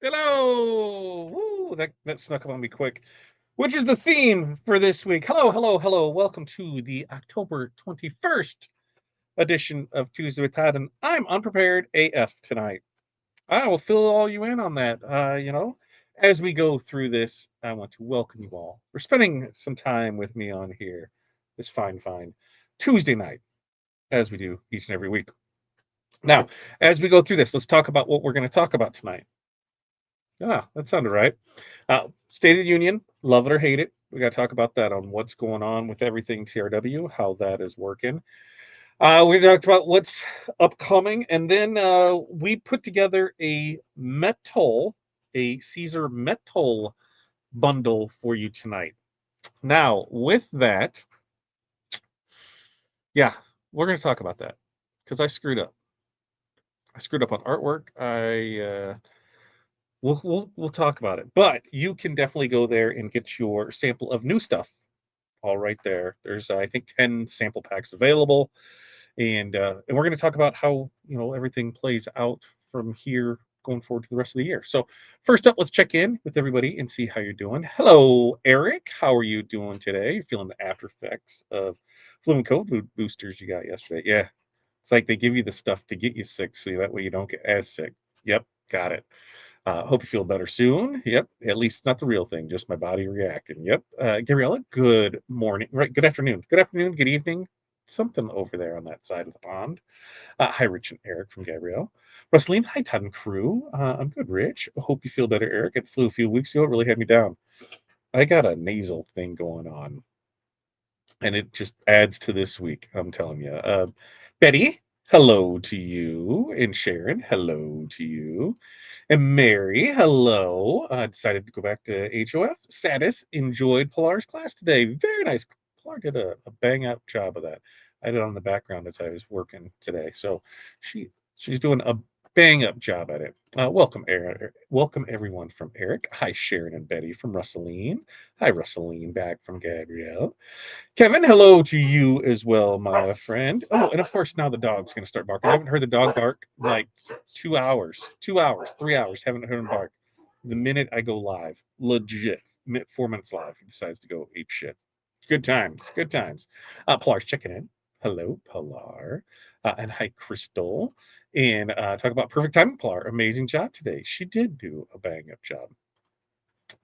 Hello! Woo! That snuck up on me quick. Which is the theme for this week? Hello, hello, hello. Welcome to the October 21st edition of Tuesday with Todd, and I'm unprepared AF tonight. I will fill all you in on that. As we go through this, I want to welcome you all. We're spending some time with me on here this fine Tuesday night, as we do each and every week. Now, as we go through this, let's talk about what we're going to talk about tonight. That sounded right. State of the Union, love it or hate it. We got to talk about that on what's going on with everything TRW, how that is working. We talked about what's upcoming, and then we put together a Caesar Metal bundle for you tonight. Now, with that, yeah, we're going to talk about that because I screwed up. I screwed up on artwork. We'll talk about it, but you can definitely go there and get your sample of new stuff. All right there. There's I think 10 sample packs available, and we're going to talk about how everything plays out from here going forward to the rest of the year. So first up, let's check in with everybody and see how you're doing. Hello, Eric. How are you doing today? You're feeling the after effects of flu and COVID boosters you got yesterday? Yeah, it's like they give you the stuff to get you sick, so that way you don't get as sick. Yep, got it. Hope you feel better soon. Yep. At least not the real thing, just my body reacting. Yep. Gabriella, good morning. Right. Good afternoon. Good afternoon. Good evening. Something over there on that side of the pond. Hi, Rich and Eric from Gabrielle. Rusleen, hi, Todd and crew. I'm good, Rich. Hope you feel better, Eric. It flew a few weeks ago. It really had me down. I got a nasal thing going on, and it just adds to this week. I'm telling you. Betty, hello to you. And Sharon, hello to you. And Mary, hello. Decided to go back to HOF. Sadis enjoyed Pilar's class today. Very nice. Pilar did a bang up job of that. I did it on the background as I was working today. So she's doing a bang up job at it. Welcome, Eric. Welcome everyone from Eric. Hi, Sharon and Betty from Russeline. Hi, Russeline back from Gabrielle. Kevin, hello to you as well, my friend. Oh, and of course, now the dog's going to start barking. I haven't heard the dog bark in like 2 hours, 3 hours. Haven't heard him bark. The minute I go live, legit, 4 minutes live, he decides to go ape shit. Good times, good times. Pilar's checking in. Hello, Pilar. And hi, Crystal. And talk about perfect timing, Pilar. Amazing job today. She did do a bang up job.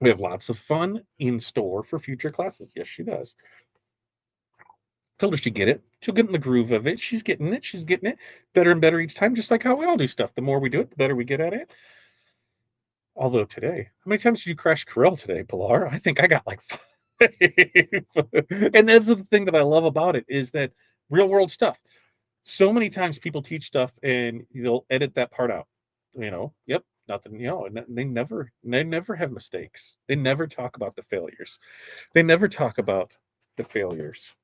We have lots of fun in store for future classes. Yes, she does. Told her she'd get it. She'll get in the groove of it. She's getting it. She's getting it better and better each time, just like how we all do stuff. The more we do it, the better we get at it. Although today, how many times did you crash Corel today, Pilar? I think I got like 5. And that's the thing that I love about it is that real world stuff. So many times people teach stuff and they'll edit that part out. Yep, nothing. And they never have mistakes. They never talk about the failures. They never talk about the failures.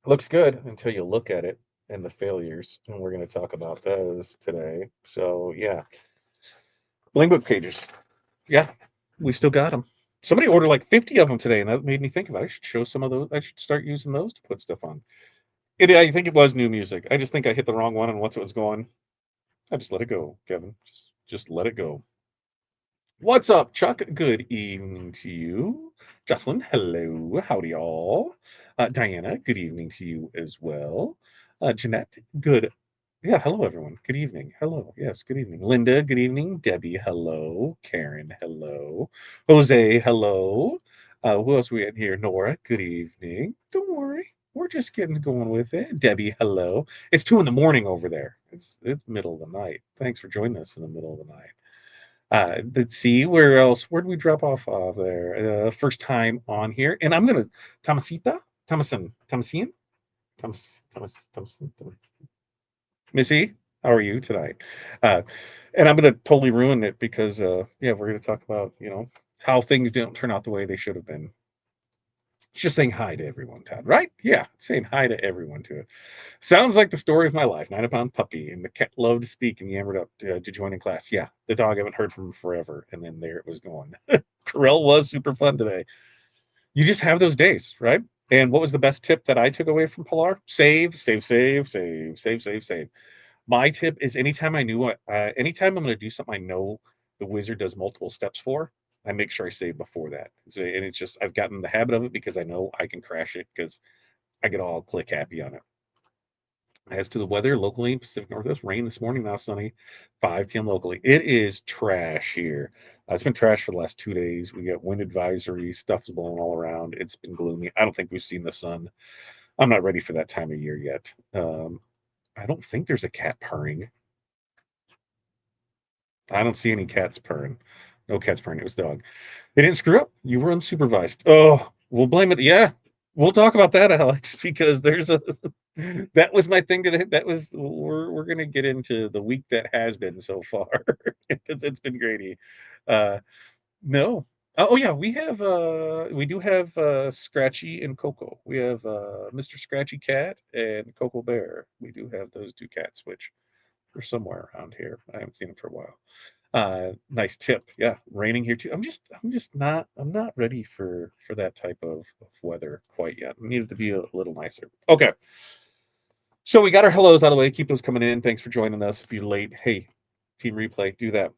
Looks good until you look at it and the failures, and we're going to talk about those today. So yeah, bling book pages. Yeah, we still got them. Somebody ordered like 50 of them today, and that made me think about it. I should show some of those. I should start using those to put stuff on. I think it was new music. I just think I hit the wrong one, and once it was going, I just let it go, Kevin. Just let it go. What's up, Chuck? Good evening to you. Jocelyn, hello. Howdy, all. Diana, good evening to you as well. Jeanette, good. Yeah, hello, everyone. Good evening. Hello. Yes, good evening. Linda, good evening. Debbie, hello. Karen, hello. Jose, hello. Who else we got here? Nora, good evening. Don't worry. We're just getting going with it. Debbie, hello. It's 2 a.m. over there. It's middle of the night. Thanks for joining us in the middle of the night. Let's see where else. Where did we drop off of there? First time on here, and I'm gonna Thomason, Missy. How are you tonight? Uh, and I'm gonna totally ruin it because, yeah, we're gonna talk about, how things didn't turn out the way they should have been. Just saying hi to everyone, Todd, right? Yeah, saying hi to everyone to it. Sounds like the story of my life. 9-pound puppy, and the cat loved to speak and yammered up to join in class. Yeah, the dog I haven't heard from forever, and then there it was going. Corel was super fun today. You just have those days, right? And what was the best tip that I took away from Pilar? Save, save, save, save, save, save, save. My tip is anytime I'm going to do something I know the wizard does multiple steps for, I make sure I save before that. So, and it's just I've gotten the habit of it because I know I can crash it because I get all click happy on it. As to the weather locally, Pacific Northwest, rain this morning, now sunny, 5 p.m. locally. It is trash here. It's been trash for the last 2 days. We got wind advisory, stuff's blowing all around. It's been gloomy. I don't think we've seen the sun. I'm not ready for that time of year yet. I don't think there's a cat purring. I don't see any cats purring. No cats purring. It was dog. They didn't screw up. You were unsupervised. Oh, we'll blame it. Yeah, we'll talk about that, Alex, because there's a that was my thing today. That was we're gonna get into the week that has been so far because it's been great. Uh, no. Oh yeah, we do have Scratchy and Coco. We have Mr. Scratchy Cat and Coco Bear. We do have those two cats, which are somewhere around here. I haven't seen them for a while. Nice tip. Yeah, raining here too. I'm not ready for that type of weather quite yet. It needed to be a little nicer. Okay. So we got our hellos out of the way. Keep those coming in. Thanks for joining us. If you're late, hey, team replay, do that.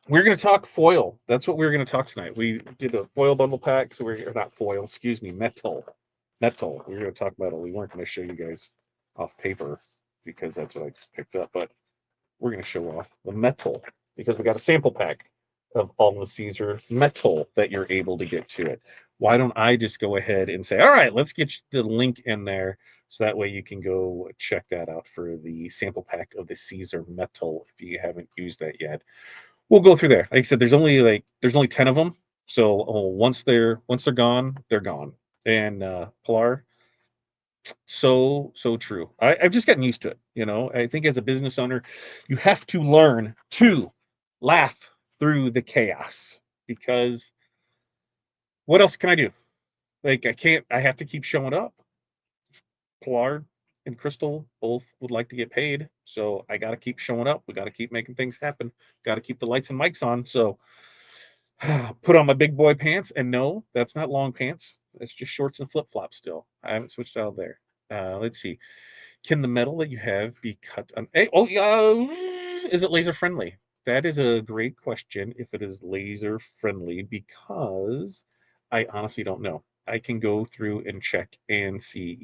We're going to talk foil. That's what we're going to talk tonight. We did a foil bundle pack. So we're not foil, excuse me, metal. Metal. We're going to talk metal. We weren't going to show you guys off paper because that's what I just picked up. But we're going to show off the metal because we got a sample pack of all the Caesar metal that you're able to get to it. Why don't I just go ahead and say, all right, let's get the link in there so that way you can go check that out for the sample pack of the Caesar metal if you haven't used that yet. We'll go through there. Like I said, there's only 10 of them. So once they're gone, they're gone. And Pilar, so true. I've just gotten used to it. I think as a business owner, you have to learn to laugh through the chaos because what else can I do? Like I can't. I have to keep showing up. Pilar and Crystal both would like to get paid, so I got to keep showing up. We got to keep making things happen. Got to keep the lights and mics on. So put on my big boy pants, and no, that's not long pants. That's just shorts and flip flops. Still, I haven't switched out of there. Let's see. Can the metal that you have be cut on? Oh, yeah. Is it laser friendly? That is a great question. If it is laser friendly, because I honestly don't know. I can go through and check and see.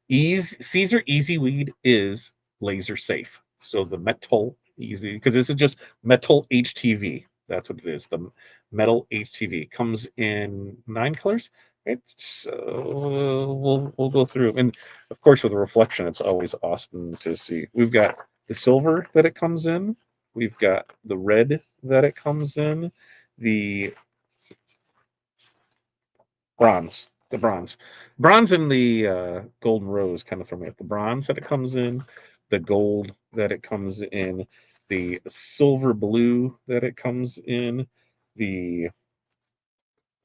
Caesar Easy Weed is laser safe. So the metal easy because this is just metal HTV. That's what it is. The metal HTV comes in 9 colors. It's we'll go through, and of course with the reflection, it's always awesome to see. We've got the silver that it comes in. We've got the red that it comes in. The bronze and the golden rose kind of throw me up. The bronze that it comes in, the gold that it comes in, the silver blue that it comes in. The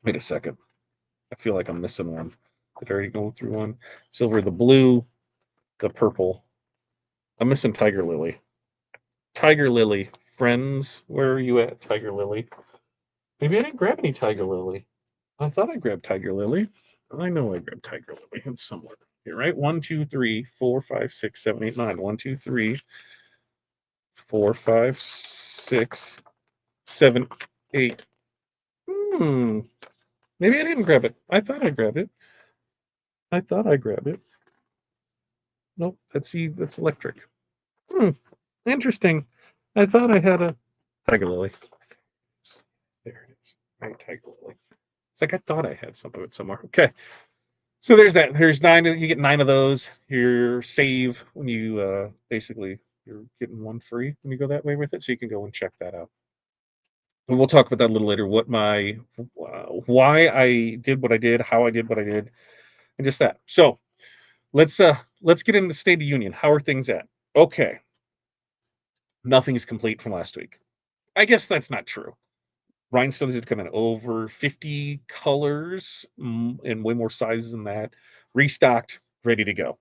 Wait a second. I feel like I'm missing one. Did I already go through one? Silver, the blue, the purple. I'm missing Tiger Lily. Tiger Lily. Friends, where are you at, Tiger Lily? Maybe I didn't grab any Tiger Lily. I thought I grabbed Tiger Lily. I know I grabbed Tiger Lily. It's somewhere here, right? 1, 2, 3, 4, 5, 6, 7, 8, 9. 1, 2, 3, 4, 5, 6, 7, 8. Hmm. Maybe I didn't grab it. I thought I grabbed it. I thought I grabbed it. Nope. That's electric. Hmm. Interesting. I thought I had a Tiger Lily. There it is. Right, Tiger Lily. It's like I thought I had some of it somewhere. Okay. So there's that. There's 9. You get 9 of those. Your save when you basically you're getting one free when you go that way with it. So you can go and check that out. And we'll talk about that a little later. Why I did what I did, how I did what I did, and just that. So let's let's get into the State of Union. How are things at? Okay, nothing is complete from last week. I guess that's not true. Rhinestones had come in over 50 colors and way more sizes than that. Restocked, ready to go.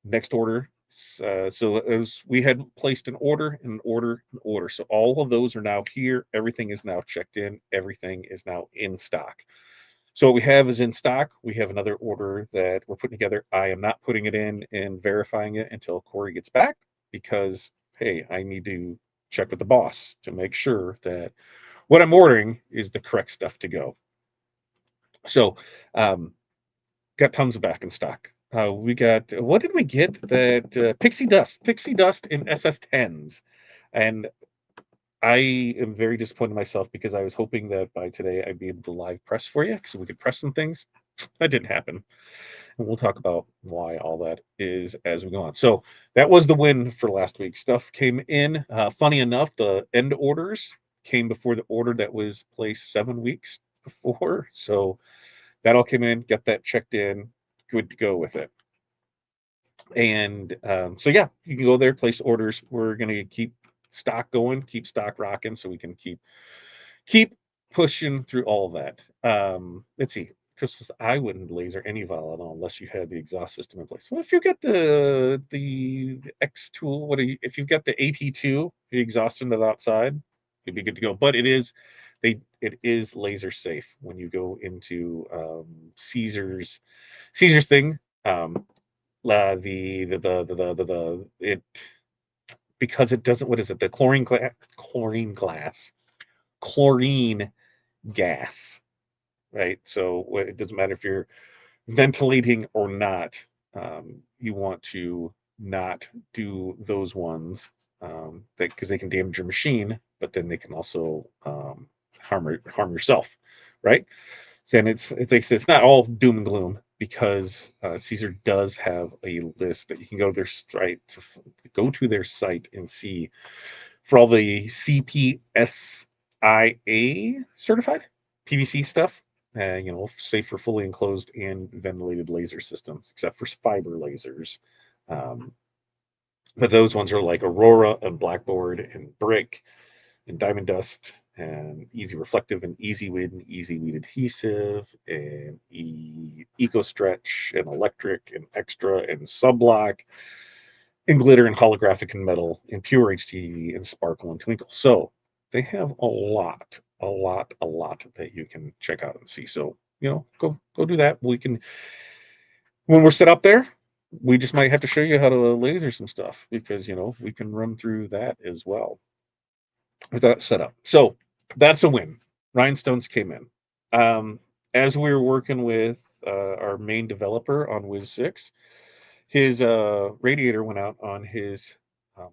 Next order. So as we had placed an order, an order, an order. So all of those are now here. Everything is now checked in. Everything is now in stock. So what we have is in stock. We have another order that we're putting together. I am not putting it in and verifying it until Corey gets back because, hey, I need to check with the boss to make sure that what I'm ordering is the correct stuff to go. So, um, got tons of back in stock. We got what did we get? That Pixie Dust in SS10s, and I am very disappointed in myself because I was hoping that by today I'd be able to live press for you so we could press some things. That didn't happen, and we'll talk about why all that is as we go on. So that was the win for last week. Stuff came in. Funny enough, the end orders came before the order that was placed 7 weeks before. So that all came in, got that checked in, good to go with it. And so yeah, you can go there, place orders. We're gonna keep stock going, keep stock rocking, so we can keep pushing through all of that. Let's see. Christmas, I wouldn't laser any volatile unless you had the exhaust system in place. Well, if you've got the X tool, if you've got the AP2, the exhaust into the outside, you'd be good to go. But it is laser safe when you go into Caesar's thing. It because it doesn't, what is it, the chlorine gas, right? So it doesn't matter if you're ventilating or not. You want to not do those ones because they can damage your machine, but then they can also harm yourself, right? And it's not all doom and gloom because Caesar does have a list that you can go to their site and see for all the CPSIA certified PVC stuff. Safe for fully enclosed and ventilated laser systems, except for fiber lasers. Um, but those ones are like Aurora and Blackboard and Brick and Diamond Dust and Easy Reflective and Easy Weed Adhesive and Eco Stretch and Electric and Extra and Sublock and Glitter and Holographic and Metal and Pure HT and Sparkle and Twinkle. So they have a lot that you can check out and see. So go do that. We can when we're set up there. We just might have to show you how to laser some stuff because we can run through that as well with that setup. So that's a win. Rhinestones came in. As we were working with our main developer on Wiz 6, his radiator went out um,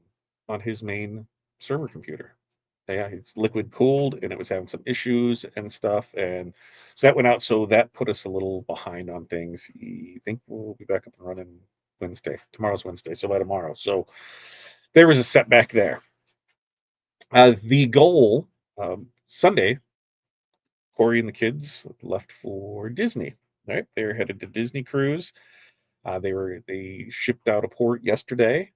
on his main server computer. Yeah, it's liquid cooled and it was having some issues and stuff. And so that went out. So that put us a little behind on things. I think we'll be back up and running Wednesday. Tomorrow's Wednesday. So by tomorrow. So there was a setback there. The goal Sunday, Corey and the kids left for Disney. Right, they're headed to Disney cruise. They shipped out a port yesterday.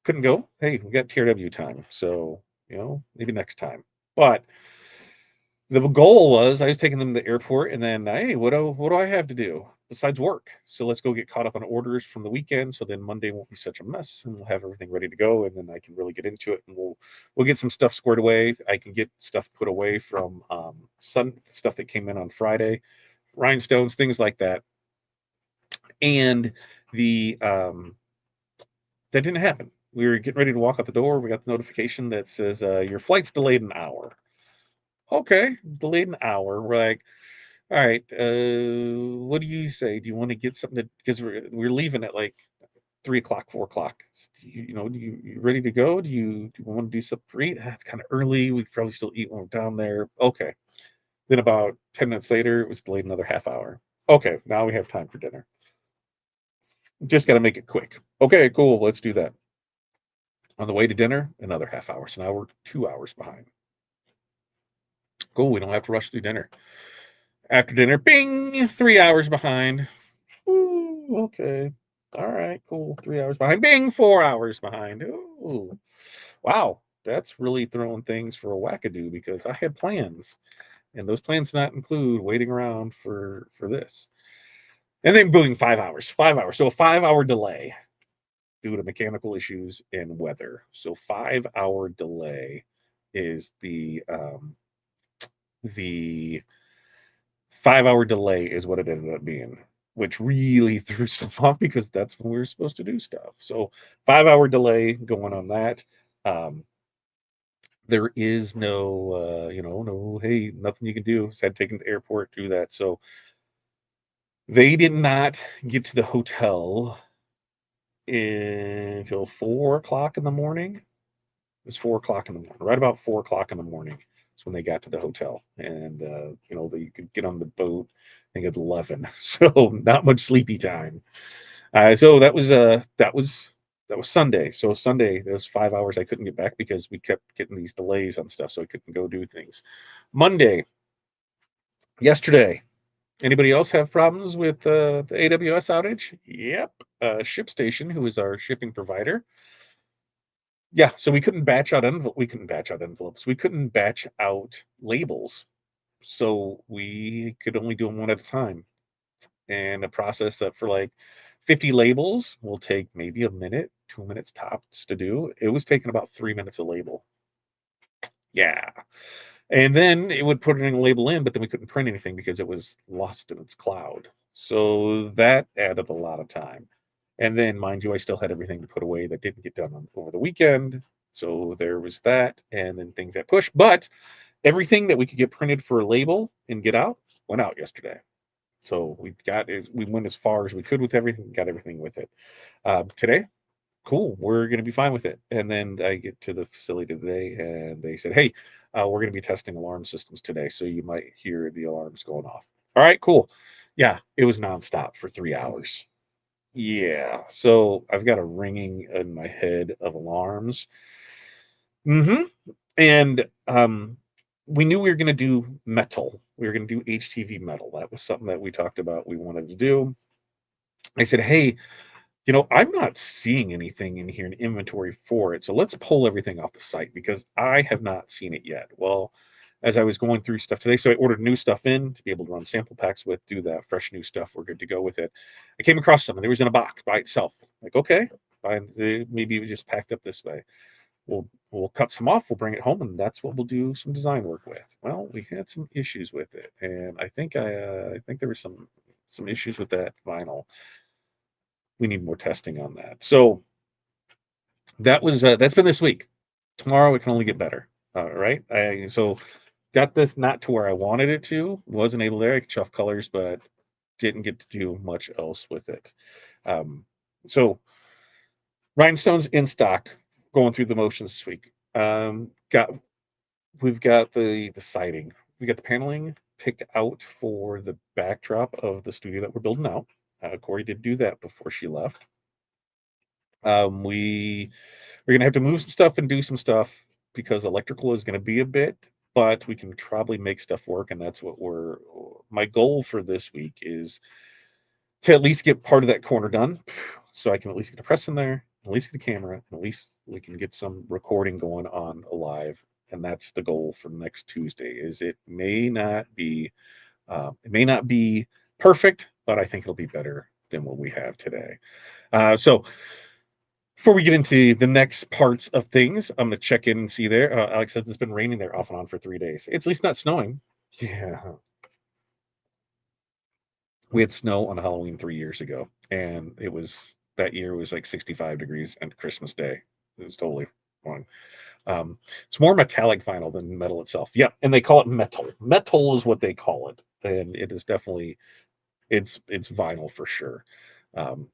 Couldn't go. Hey, we got TRW time, so maybe next time. But the goal was I was taking them to the airport, and then hey, what do I have to do besides work? So let's go get caught up on orders from the weekend. So then Monday won't be such a mess, and we'll have everything ready to go, and then I can really get into it, and we'll get some stuff squared away. I can get stuff put away from stuff that came in on Friday, rhinestones, things like that, and the that didn't happen. We were getting ready to walk out the door. We got the notification that says your flight's delayed an hour. Okay, delayed an hour. We're like, all right, what do you say? Do you want to get something to, because we're leaving at like 3 o'clock, 4 o'clock. You ready to go? Do you want to do something for eat? It's kind of early. We could probably still eat when we're down there. Okay. Then about 10 minutes later, it was delayed another half hour. Okay, now we have time for dinner. Just got to make it quick. Okay, cool. Let's do that. On the way to dinner, another half hour. So now we're 2 hours behind. Cool. We don't have to rush through dinner. After dinner, bing, 3 hours behind. Ooh, okay. All right, cool. 3 hours behind. Bing, 4 hours behind. Ooh, wow. That's really throwing things for a wackadoo because I had plans, and those plans not include waiting around for this. And then boom, 5 hours. 5 hours. So a 5 hour delay due to mechanical issues and weather. So 5 hour delay is the 5 hour delay is what it ended up being, which really threw stuff off because that's when we were supposed to do stuff. So 5 hour delay going on that. Um, there is no, no, hey, nothing you can do. Just had to take him to the airport, do that. So they did not get to the hotel until 4 o'clock in the morning. It was 4 o'clock in the morning, right about 4 o'clock in the morning. That's when they got to the hotel, and they could get on the boat. I think at 11, so not much sleepy time. So that was Sunday. So Sunday, those 5 hours I couldn't get back because we kept getting these delays on stuff, so I couldn't go do things. Monday, yesterday. Anybody else have problems with the AWS outage? Yep. ShipStation, who is our shipping provider. Yeah, so we couldn't batch out envelopes. We couldn't batch out labels. So we could only do them one at a time. And a process that for like 50 labels will take maybe a minute, 2 minutes tops to do. It was taking about 3 minutes a label. Yeah. And then it would put a label in, but then we couldn't print anything because it was lost in its cloud. So that added a lot of time. And then, mind you, I still had everything to put away that didn't get done over the weekend. So there was that, and then things that pushed. But everything that we could get printed for a label and get out went out yesterday. So we went as far as we could with everything, got everything with it. Today, cool, we're going to be fine with it. And then I get to the facility today, and they said, hey, we're going to be testing alarm systems today, so you might hear the alarms going off. All right, cool. Yeah, it was nonstop for 3 hours. Yeah, so I've got a ringing in my head of alarms. Hmm. And we knew we were going to do metal. We were going to do HTV metal. That was something that we talked about we wanted to do. I said, hey, I'm not seeing anything in here in inventory for it. So let's pull everything off the site because I have not seen it yet. Well, as I was going through stuff today, so I ordered new stuff in to be able to run sample packs with, do that fresh new stuff. We're good to go with it. I came across some and it was in a box by itself. Like, okay, fine. Maybe it was just packed up this way. We'll cut some off, we'll bring it home, and that's what we'll do some design work with. Well, we had some issues with it, and I think there was some issues with that vinyl. We need more testing on that. So that's been this week. Tomorrow it can only get better. Right? So got this not to where I wanted it to. Wasn't able there. I could chuff colors, but didn't get to do much else with it. Um, so rhinestones in stock. Going through the motions this week. We've got the siding. We got the paneling picked out for the backdrop of the studio that we're building out. Corey did do that before she left. We're gonna have to move some stuff and do some stuff because electrical is gonna be a bit, but we can probably make stuff work, and that's what my goal for this week is to at least get part of that corner done, so I can at least get the press in there, at least get a camera, at least we can get some recording going on live, and that's the goal for next Tuesday. Is it may not be perfect, but I think it'll be better than what we have today. So before we get into the next parts of things, I'm gonna check in and see there. Alex says it's been raining there off and on for 3 days. It's at least not snowing. Yeah, we had snow on Halloween 3 years ago, and that year was like 65 degrees and Christmas Day. It was totally wrong. It's more metallic vinyl than metal itself. Yeah, and they call it metal. Metal is what they call it, and it is definitely it's vinyl for sure. Um,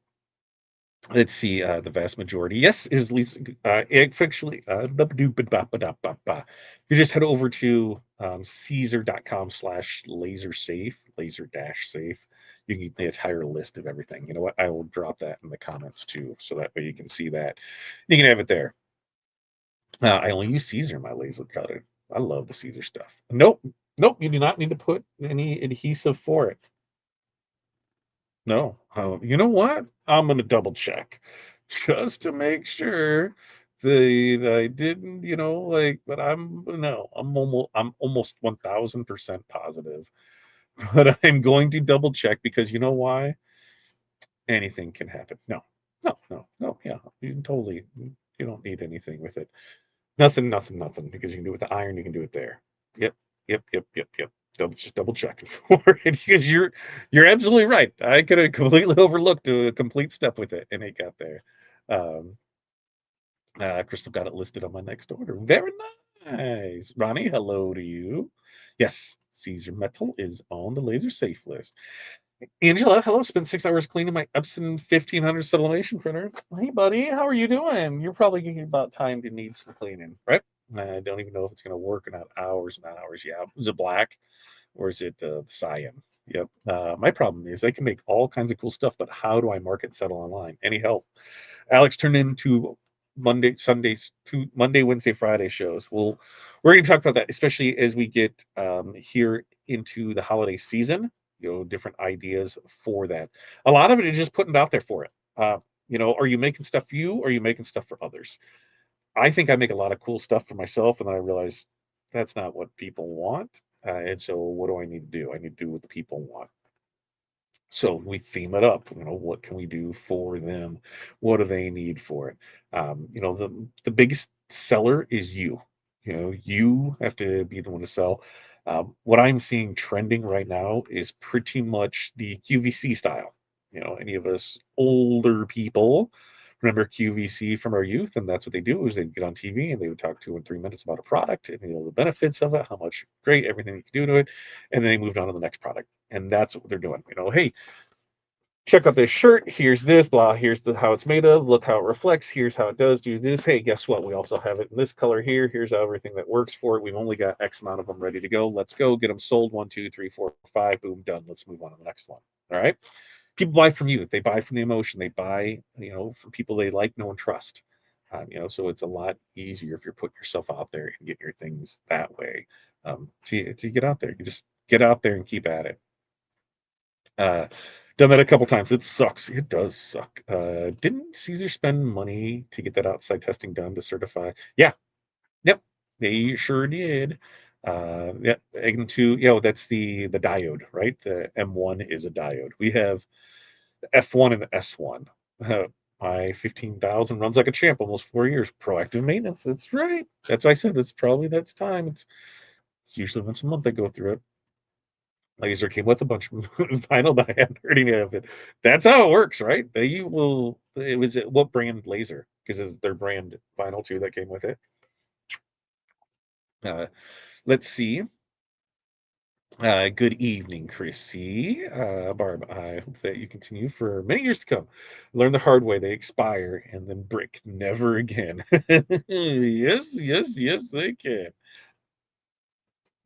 let's see, the vast majority, yes, is least actually, you just head over to caesar.com/laser dash safe. You can get the entire list of everything. You know what? I will drop that in the comments too, so that way you can see that. You can have it there. I only use Caesar in my laser cutter. I love the Caesar stuff. Nope, nope. You do not need to put any adhesive for it. No. You know what? I'm gonna double check just to make sure that I didn't, like, but I'm no, I'm almost 1000% positive. But I'm going to double check because you know why? Anything can happen. No, no, no, no. Yeah, you can totally. You don't need anything with it. Nothing, nothing, nothing. Because you can do it with the iron, you can do it there. Yep, yep, yep, yep, yep. Just double checking for it because you're absolutely right. I could have completely overlooked a complete step with it, and it got there. Um, Crystal got it listed on my next order. Very nice, Ronnie. Hello to you. Yes, Caesar Metal is on the laser safe list. Angela, hello. Spent 6 hours cleaning my Epson 1500 sublimation printer. Hey, buddy, how are you doing? You're probably getting about time to need some cleaning, right? I don't even know if it's going to work or not. Hours and hours. Yeah. Is it black or is it cyan? Yep. My problem is I can make all kinds of cool stuff, but how do I market and settle online? Any help? Alex turned into Monday, Sundays, to Monday, Wednesday, Friday shows. We're going to talk about that, especially as we get here into the holiday season. Different ideas for that. A lot of it is just putting it out there for it. Are you making stuff for you or are you making stuff for others? I think I make a lot of cool stuff for myself, and then I realize that's not what people want. And so, what do I need to do? I need to do what the people want. So we theme it up. What can we do for them? What do they need for it? The biggest seller is you. You have to be the one to sell. What I'm seeing trending right now is pretty much the QVC style. Any of us older people remember QVC from our youth, and that's what they do is they'd get on TV and they would talk 2 and 3 minutes about a product and the benefits of it, how much great everything you can do to it, and then they moved on to the next product. And that's what they're doing. Hey, check out this shirt. Here's this, blah. Here's how it's made of. Look how it reflects. Here's how it does. Do this. Hey, guess what? We also have it in this color here. Here's everything that works for it. We've only got X amount of them ready to go. Let's go get them sold. 1, 2, 3, 4, 5. Boom, done. Let's move on to the next one. All right. People buy from you. They buy from the emotion. They buy, from people they like, know, and trust. So it's a lot easier if you're putting yourself out there and getting your things that way. To get out there, you just get out there and keep at it. Uh, Done that a couple times. It sucks. It does suck. Didn't Caesar spend money to get that outside testing done to certify? Yeah. Yep. They sure did. Yeah. And that's the diode, right? The M1 is a diode. We have the F1 and the S1. Uh, my 15,000 runs like a champ, almost 4 years. Proactive maintenance. That's right. That's why I said that's time. It's usually once a month I go through it. Laser came with a bunch of vinyl, but I hadn't heard any of it. That's how it works, right? They will. It was what brand laser? Because it's their brand vinyl too that came with it. Uh, let's see. Good evening, Chrissy. Barb, I hope that you continue for many years to come. Learn the hard way. They expire, and then brick never again. Yes, yes, yes, they can.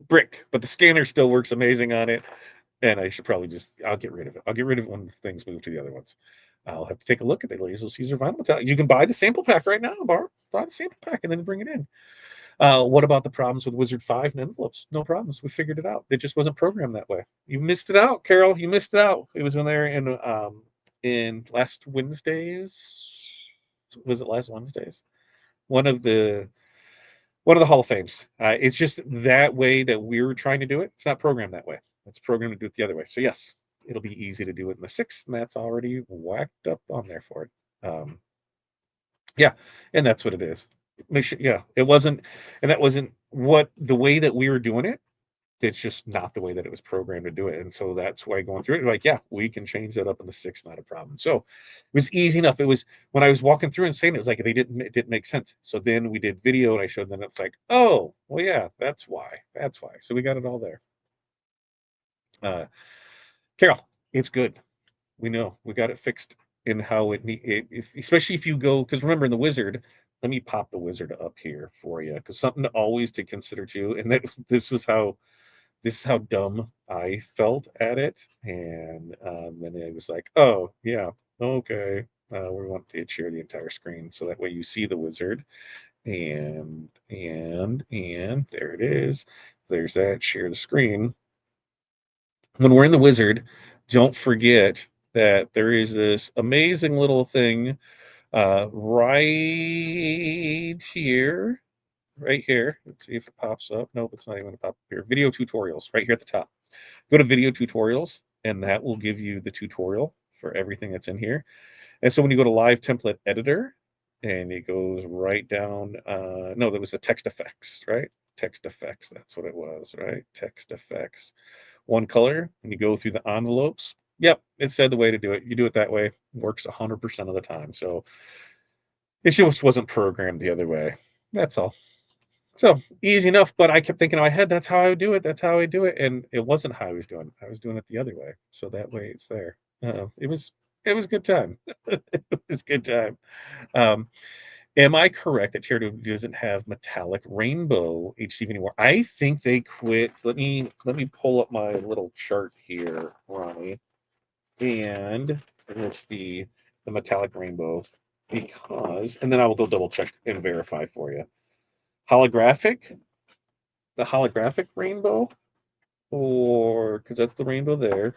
Brick, but the scanner still works amazing on it. And I should probably I'll get rid of it. I'll get rid of it when things move to the other ones. I'll have to take a look at the Laser Caesar vinyl metallic. You can buy the sample pack right now, Bar. Buy the sample pack and then bring it in. What about the problems with Wizard 5 and envelopes? No problems. We figured it out. It just wasn't programmed that way. You missed it out, Carol. You missed it out. It was in there in last Wednesday's. Was it last Wednesday's? One of the Hall of Fames. It's just that way that we're trying to do it. It's not programmed that way. It's programmed to do it the other way. So yes, it'll be easy to do it in the sixth, and that's already whacked up on there for it. Yeah, and that's what it is. Yeah, it wasn't, and that wasn't what the way that we were doing it. It's just not the way that it was programmed to do it, and so that's why going through it, like, yeah, we can change that up in the sixth, not a problem. So it was easy enough. It was when I was walking through and saying it was like it didn't make sense. So then we did video, and I showed them. It's like, oh, well, yeah, that's why. That's why. So we got it all there. Uh, Carol, it's good. We know we got it fixed in how especially if you go, because remember in the wizard, let me pop the wizard up here for you because something always to consider too, and that this is how dumb I felt at it, and then it was like, oh yeah, okay, we want to share the entire screen so that way you see the wizard, and there it is. There's that share the screen when we're in the wizard, don't forget that there is this amazing little thing right here, right here. Let's see if it pops up. Nope, it's not even going to pop up here. Video tutorials, right here at the top. Go to video tutorials, and that will give you the tutorial for everything that's in here. And so when you go to live template editor, and it goes right down, no, that was the text effects, right? Text effects, that's what it was, right? Text effects. One color, and you go through the envelopes. Yep, it said the way to do it. You do it that way, works 100% of the time. So it just wasn't programmed the other way. That's all. So easy enough, but I kept thinking in my head, that's how I would do it. That's how I do it. And it wasn't how I was doing it. I was doing it the other way. So that way it's there. It was a good time. It was a good time. Um, am I correct that Tear doesn't have metallic rainbow HTV anymore? I think they quit. Let me pull up my little chart here, Ronnie, and let's see the metallic rainbow because, and then I will go double check and verify for you. Holographic, the holographic rainbow, or because that's the rainbow there.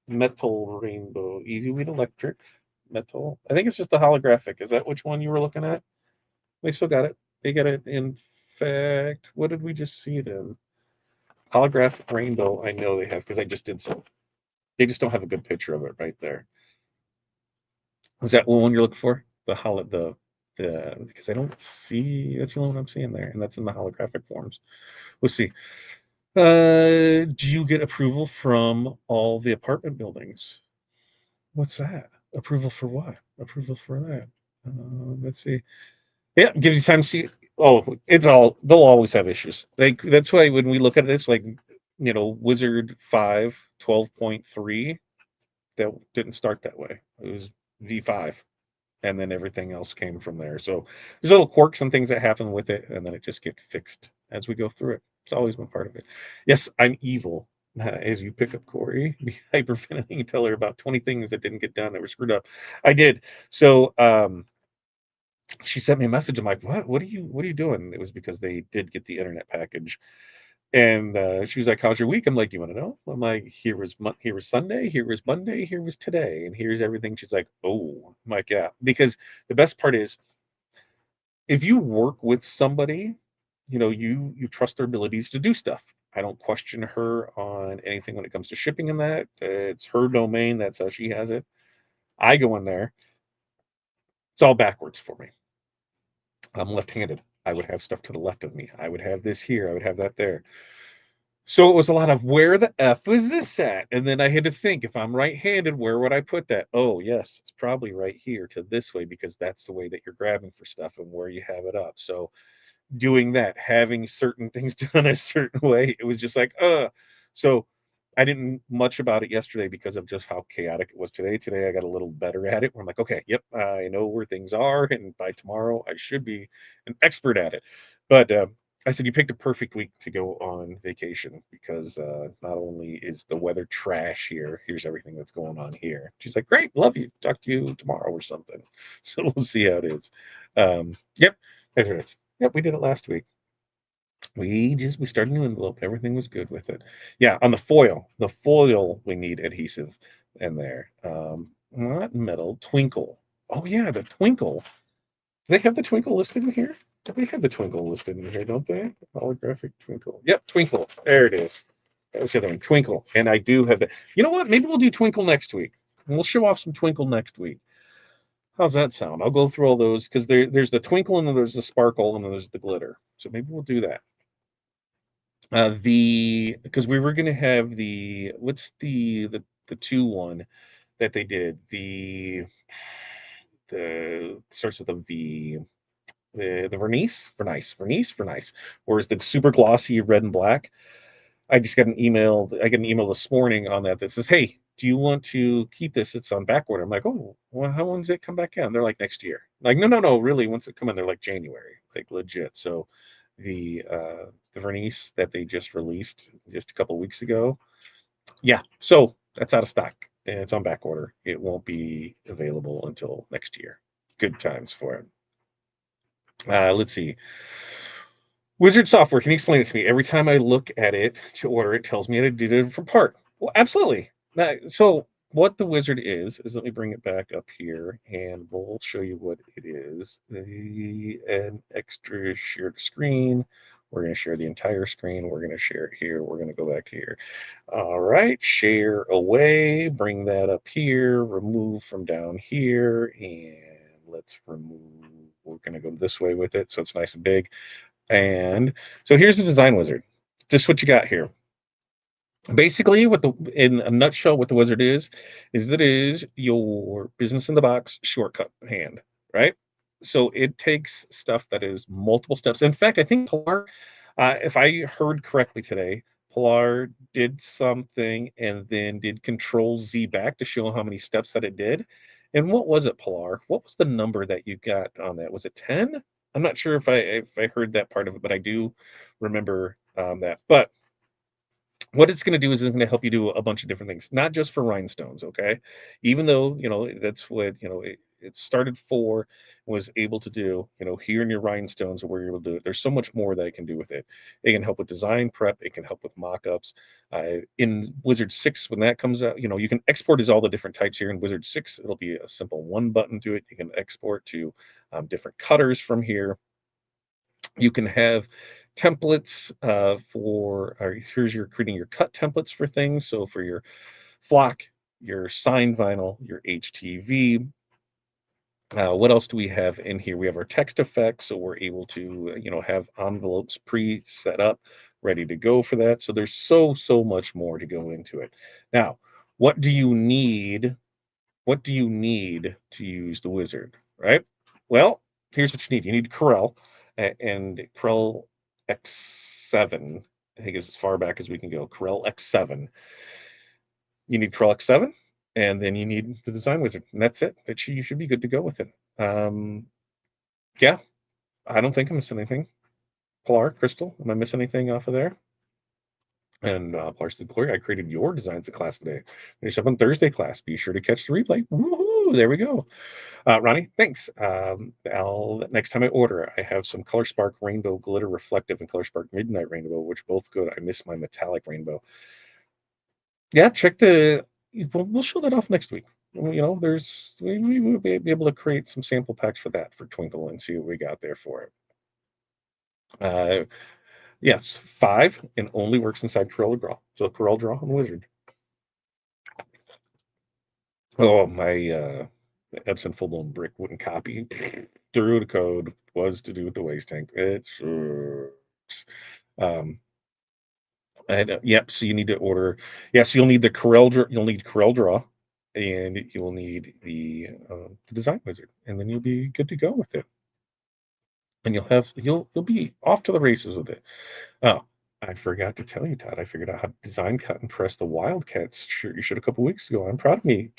Metal rainbow, easy wheat electric, metal. I think it's just the holographic. Is that which one you were looking at? They still got it. They got it. In fact, what did we just see it in? Holographic rainbow. I know they have because I just did some. They just don't have a good picture of it right there. Is that one you're looking for? The because I don't see. That's the only one I'm seeing there, and that's in the holographic forms. We'll see. Do you get approval from all the apartment buildings? What's that? Approval for what? Approval for that? Let's see. Yeah, gives you time to see. Oh, it's all. They'll always have issues. That's why when we look at this, like Wizard 5 12.3, that didn't start that way. It was V5, and then everything else came from there. So there's little quirks and things that happen with it, and then it just gets fixed as we go through it. It's always been part of it. Yes, I'm evil. As you pick up Corey, be hyperventilating and tell her about 20 things that didn't get done that were screwed up. I did. So she sent me a message. I'm like, what are you doing? It was because they did get the internet package. And she was like, "How's your week?" I'm like, "You want to know?" I'm like, here was Sunday, here was Monday, here was today, and here's everything." She's like, "Oh." I'm like, "Yeah," because the best part is if you work with somebody, you trust their abilities to do stuff. I don't question her on anything when it comes to shipping and that. It's her domain. That's how she has it. I go in there. It's all backwards for me. I'm left-handed. I would have stuff to the left of me. I would have this here. I would have that there. So it was a lot of where the F was this at? And then I had to think if I'm right-handed, where would I put that? Oh, yes, it's probably right here to this way because that's the way that you're grabbing for stuff and where you have it up. So doing that, having certain things done a certain way, it was just like, so I didn't much about it yesterday because of just how chaotic it was today. Today I got a little better at it. Where I'm like, okay, yep, I know where things are, and by tomorrow I should be an expert at it. But I said you picked a perfect week to go on vacation because not only is the weather trash here, here's everything that's going on here. She's like, great, love you. Talk to you tomorrow or something. So we'll see how it is. Yep, there's it. Yep, we did it last week. We started a new envelope. Everything was good with it. Yeah, on the foil we need adhesive in there. Not metal, twinkle. Oh yeah, the twinkle. Do they have the twinkle listed in here? They have the twinkle listed in here, don't they? Holographic twinkle. Yep, twinkle. There it is. That was the other one, twinkle. And I do have that. You know what? Maybe we'll do twinkle next week. And we'll show off some twinkle next week. How's that sound? I'll go through all those because there's the twinkle and then there's the sparkle and then there's the glitter. So maybe we'll do that. The because we were gonna have what's the 2 one that they did, the starts with a V, the Vernice, whereas the super glossy red and black. I just got an email. I got an email this morning on that says, "Hey, do you want to keep this? It's on back order." I'm like, "Oh, well, how long does it come back in?" They're like, "Next year." I'm like, no, no, no, really, once it come in, they're like January, like legit. So the Vernice that they just released just a couple weeks ago, yeah. So that's out of stock and it's on back order. It won't be available until next year. Good times for it. Let's see. Wizard software, can you explain it to me? Every time I look at it to order, it tells me I did a different part. Well, absolutely. So what the wizard is let me bring it back up here and we'll show you what it is. An extra shared screen. We're going to share the entire screen. We're going to share it here. We're going to go back to here. All right, share away. Bring that up here. Remove from down here. And let's remove. We're going to go this way with it so it's nice and big. And so here's the design wizard. Just what you got here. Basically, what the in a nutshell, what the wizard is that is your business in the box shortcut hand, right? So it takes stuff that is multiple steps. In fact, I think Pilar, if I heard correctly today, Pilar did something and then did Control Z back to show how many steps that it did. And what was it, Pilar? What was the number that you got on that? Was it 10? I'm not sure if I heard that part of it, but I do remember that. But what it's going to do is it's going to help you do a bunch of different things, not just for rhinestones. Okay, even though that's what it started for, was able to do. Here in your rhinestones, where you're able to do it. There's so much more that it can do with it. It can help with design prep. It can help with mock-ups. In Wizard 6, when that comes out, you can export as all the different types here. In Wizard 6, it'll be a simple one button to it. You can export to different cutters from here. You can have templates here's your creating your cut templates for things. So for your flock, your signed vinyl, your HTV. What else do we have in here? We have our text effects, so we're able to have envelopes pre-set up, ready to go for that. So there's so much more to go into it. Now, what do you need what do you need to use the wizard, right? Well, here's what you need. You need Corel and Corel X7. I think is as far back as we can go. Corel X7. You need Corel X7, and then you need the design wizard, and that's it. You should be good to go with it. Yeah, I don't think I'm missing anything. Pilar, Crystal, am I missing anything off of there? And Pilar said, Gloria, I created your designs of class today. Finish up on Thursday class. Be sure to catch the replay. Woohoo! There we go. Ronnie, thanks. Next time I order, I have some Color Spark Rainbow Glitter Reflective and Color Spark Midnight Rainbow, which both good. I miss my metallic rainbow. Yeah, check the. We'll show that off next week. We will be able to create some sample packs for that for Twinkle and see what we got there for it. Yes, 5 and only works inside Corel Draw. So Corel Draw and Wizard. Oh, my Epson full blown brick wouldn't copy through the code was to do with the waste tank. It sure. Um, yep. So you need to order. Yeah. So you'll need the Corel. You'll need Corel Draw, and you'll need the Design Wizard, and then you'll be good to go with it. And you'll be off to the races with it. Oh, I forgot to tell you, Todd. I figured out how to design, cut, and press the Wildcats shirt you should a couple weeks ago. I'm proud of me.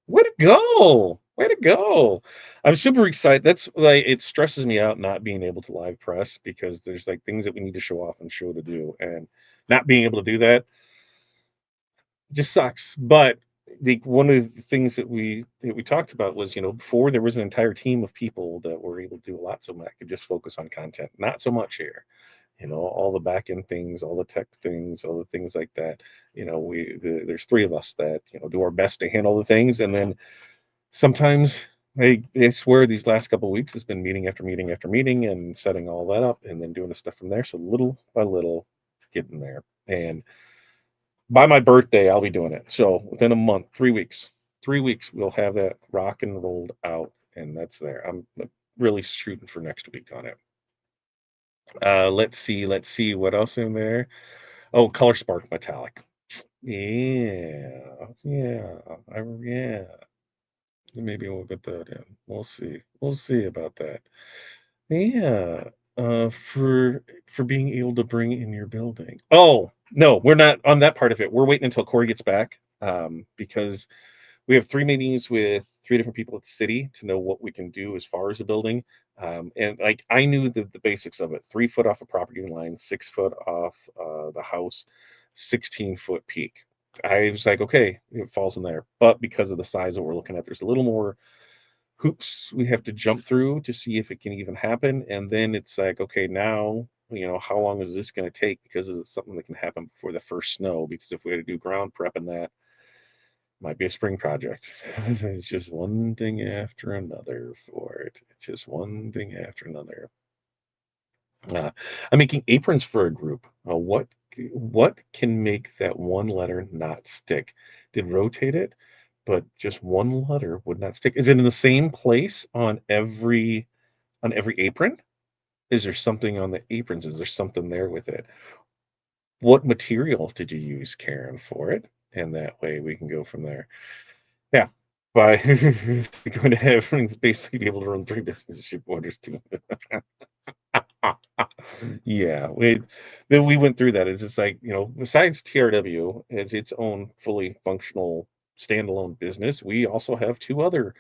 Way to go! Way to go! I'm super excited. That's like it stresses me out not being able to live press because there's like things that we need to show off and show to do, and not being able to do that just sucks. But one of the things that we talked about was before there was an entire team of people that were able to do a lot, so I could just focus on content. Not so much here. All the back end things, all the tech things, all the things like that. There's three of us that do our best to handle the things, and then sometimes I swear these last couple of weeks has been meeting after meeting after meeting and setting all that up and then doing the stuff from there. So little by little, getting there. And by my birthday, I'll be doing it. So within a month, 3 weeks, 3 weeks, we'll have that rock and rolled out, and that's there. I'm really shooting for next week on it. Let's see what else in there. Oh, Color Spark Metallic. Yeah, yeah. Maybe we'll get that in. We'll see. We'll see about that. Yeah. For being able to bring in your building. Oh, no, we're not on that part of it. We're waiting until Corey gets back. Because we have 3 meetings with 3 different people at the city to know what we can do as far as the building. And like I knew the basics of it: 3 foot off a property line, 6 foot off the house, 16-foot peak. I was like, okay, it falls in there. But because of the size that we're looking at, there's a little more hoops we have to jump through to see if it can even happen. And then it's like, okay, now, how long is this going to take? Because it's something that can happen before the first snow. Because if we had to do ground prep and that, Might be a spring project. It's just one thing after another for it. It's just one thing after another. Uh, I'm making aprons for a group. What can make that one letter not stick? Did rotate it, but just one letter would not stick. Is it in the same place on every apron? Is there something on the aprons? Is there something there with it? What material did you use, Karen, for it? And that way we can go from there. Yeah. By going to have basically be able to run 3 business ship orders too. Yeah, we went through that. It's just like, besides TRW as its own fully functional standalone business, we also have 2 other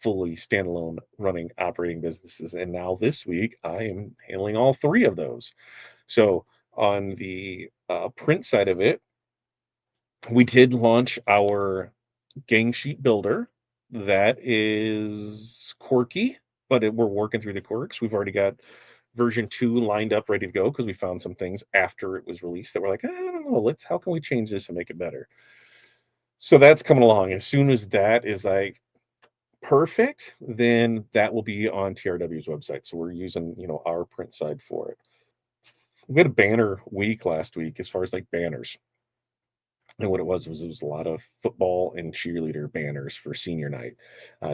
fully standalone running operating businesses, and now this week, I am handling all 3 of those. So, on the, print side of it, we did launch our gang sheet builder. That is quirky, but we're working through the quirks. We've already got version 2 lined up, ready to go because we found some things after it was released that we're like, I don't know, how can we change this and make it better? So that's coming along. As soon as that is like perfect, then that will be on TRW's website. So we're using, our print side for it. We had a banner week last week as far as like banners. And what it was a lot of football and cheerleader banners for senior night.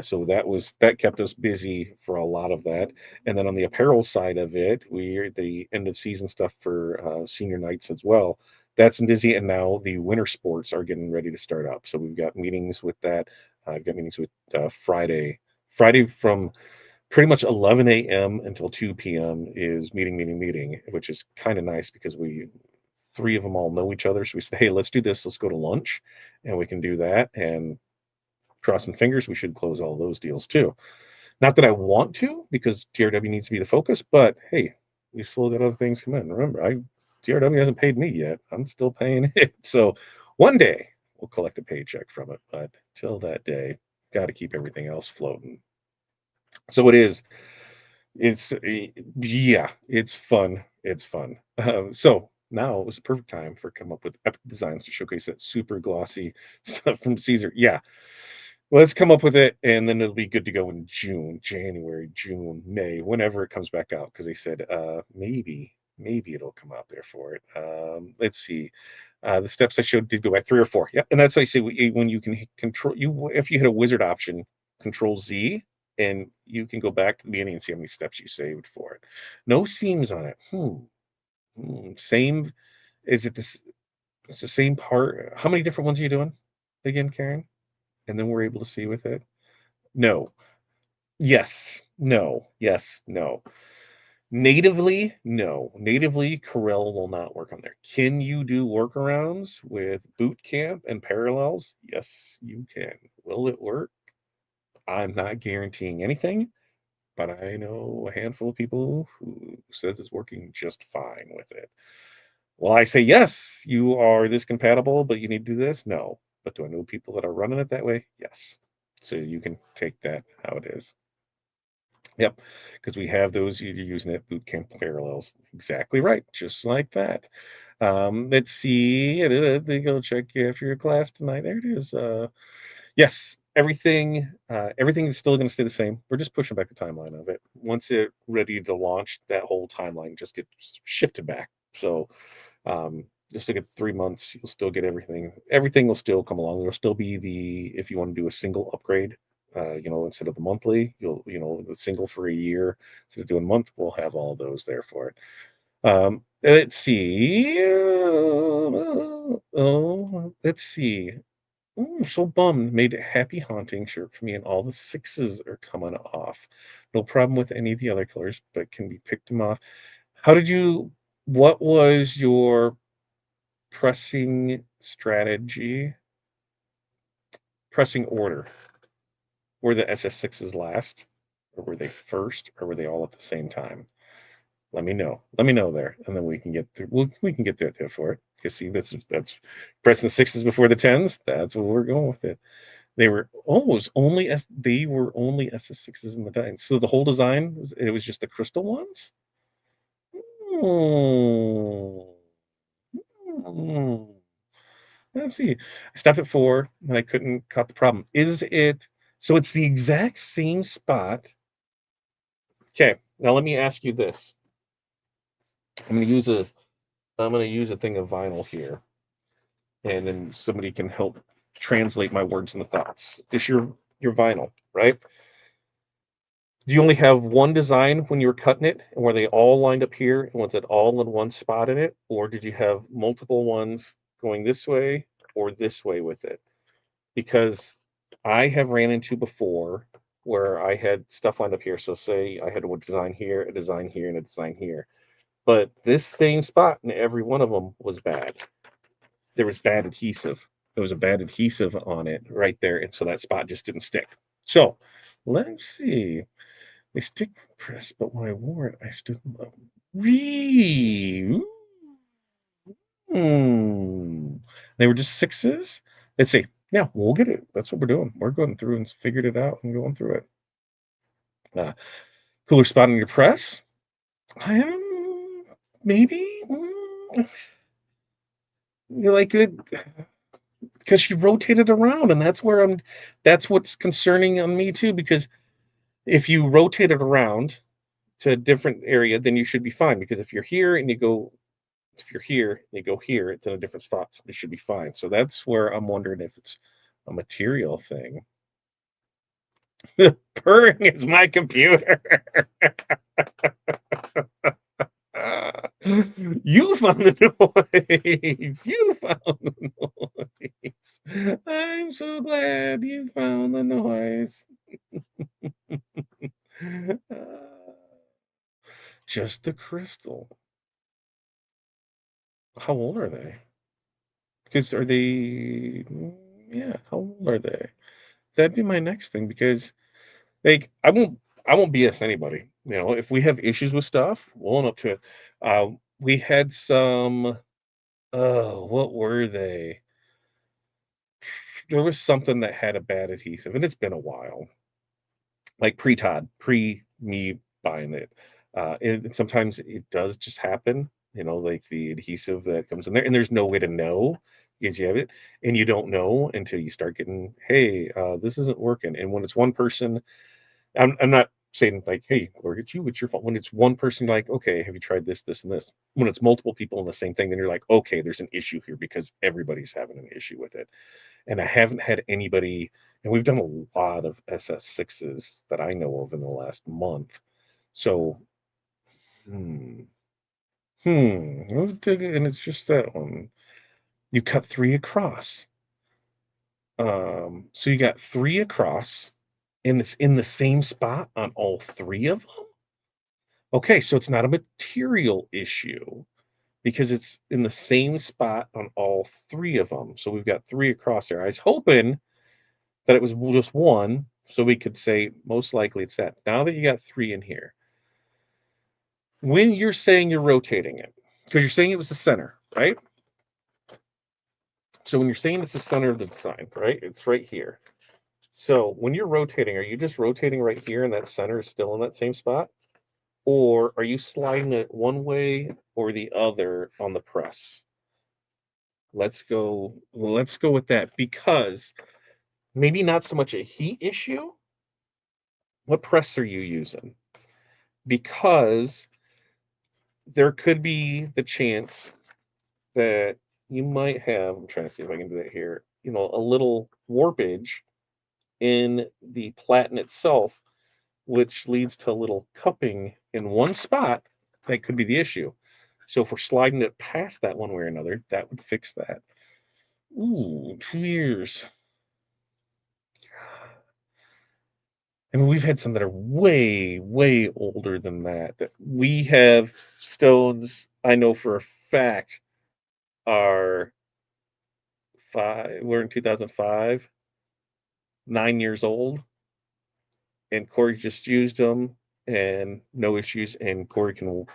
So that kept us busy for a lot of that. And then on the apparel side of it, we're the end of season stuff for senior nights as well. That's been busy, and now the winter sports are getting ready to start up. So we've got meetings with that. I've got meetings with Friday from pretty much 11 a.m. until 2 p.m. is meeting, which is kind of nice because we 3 of them all know each other. So we said, hey, let's do this. Let's go to lunch, and we can do that. And crossing fingers, we should close all those deals too. Not that I want to, because TRW needs to be the focus, but hey, we still got other things come in. Remember, TRW hasn't paid me yet. I'm still paying it. So one day we'll collect a paycheck from it. But till that day, got to keep everything else floating. So it is. Yeah, it's fun. It's fun. So now it was the perfect time for come up with epic designs to showcase that super glossy stuff from Caesar. Yeah, let's come up with it, and then it'll be good to go in June, January, June, May, whenever it comes back out. Because they said maybe it'll come out there for it. Let's see. The steps I showed did go by 3 or 4. Yeah, and that's why I say when you can control you if you hit a wizard option, Control Z, and you can go back to the beginning and see how many steps you saved for it. No seams on it. Same. Is it this? It's the same part. How many different ones are you doing again, Karen? And then we're able to see with it. No. Yes. No. Yes. No. Natively, no. Natively, Corel will not work on there. Can you do workarounds with Boot Camp and Parallels? Yes, you can. Will it work? I'm not guaranteeing anything, but I know a handful of people who says it's working just fine with it. Well, I say yes, you are this compatible, but you need to do this? No. But do I know people that are running it that way? Yes. So you can take that how it is. Yep, because we have those you're using it boot camp parallels. Exactly right, just like that. Let's see. They go check after your class tonight. There it is. Yes, everything is still going to stay the same. We're just pushing back the timeline of it. Once it's ready to launch, that whole timeline just gets shifted back. So you'll still get 3 months. You'll still get everything. Everything will still come along. There'll still be if you want to do a single upgrade, instead of the monthly, the single for a year. Instead of doing a month, we'll have all those there for it. Let's see. Let's see. Ooh, so bummed. Made a happy haunting shirt for me, and all the sixes are coming off. No problem with any of the other colors, but can we pick them off? How did you? What was your pressing strategy? Pressing order? Were the SS6s last, or were they first, or were they all at the same time? Let me know. Let me know there, and then we can get through. We can get there for it. You see, that's pressing sixes before the tens. That's what we're going with it. They were almost only they were only SS6s in the design. So the whole design it was just the crystal ones. Hmm. Hmm. Let's see. I stopped at 4 and I couldn't caught the problem. Is it so it's the exact same spot. Okay, now let me ask you this. I'm gonna use a I'm gonna use a thing of vinyl here, and then somebody can help translate my words into thoughts. This your vinyl, right? Do you only have one design when you were cutting it, and were they all lined up here, and was it all in one spot in it, or did you have multiple ones going this way or this way with it? Because I have ran into before where I had stuff lined up here. So say I had a design here, a design here, and a design here. But this same spot in every one of them was bad. There was bad adhesive. There was a bad adhesive on it right there, and so that spot just didn't stick. So let's see. They stick press, but when I wore it, I stood up. Wee. Hmm. They were just sixes. Let's see. Yeah, we'll get it. That's what we're doing. We're going through and figured it out and going through it. Cooler spot on your press? I maybe. You like it because she rotated around, and that's where I'm. That's what's concerning on me too. Because if you rotate it around to a different area, then you should be fine. Because if you're here and you go, if you're here and you go here, it's in a different spot, so it should be fine. So that's where I'm wondering if it's a material thing. Purring is my computer. You found the noise. You found the noise. I'm so glad you found the noise. Uh, just the crystal. How old are they? Because are they? Yeah, how old are they? That'd be my next thing because like I won't BS anybody. You know, if we have issues with stuff, we'll own up to it. We had some. Oh, what were they? There was something that had a bad adhesive, and it's been a while. Like pre-Todd, pre me buying it. And sometimes it does just happen, you know, like the adhesive that comes in there, and there's no way to know because you have it, and you don't know until you start getting, hey, this isn't working. And when it's one person, I'm not saying like, hey, or it's you, it's your fault. When it's one person, like, okay, have you tried this, this, and this? When it's multiple people in the same thing, then you're like, okay, there's an issue here because everybody's having an issue with it. And I haven't had anybody, and we've done a lot of SS6s that I know of in the last month. So, hmm, let's dig it, and it's just that one. You cut three across. So you got three across, and it's in the same spot on all three of them. Okay, so it's not a material issue because it's in the same spot on all three of them. So we've got three across there. I was hoping that it was just one, so we could say most likely it's that. Now that you got three in here, when you're saying you're rotating it, because you're saying it was the center, right? So when you're saying it's the center of the design, right? It's right here. So when you're rotating, are you just rotating right here and that center is still in that same spot? Or are you sliding it one way or the other on the press? Let's go with that because maybe not so much a heat issue. What press are you using? Because there could be the chance that you might have, I'm trying to see if I can do that here, you know, a little warpage in the platen itself, which leads to a little cupping in one spot. That could be the issue. So if we're sliding it past that one way or another, that would fix that. Ooh, 2 years. I mean, we've had some that are way, way older than that. That we have stones, I know for a fact, are we're in 2005, 9 years old, and Corey just used them and no issues. And Corey can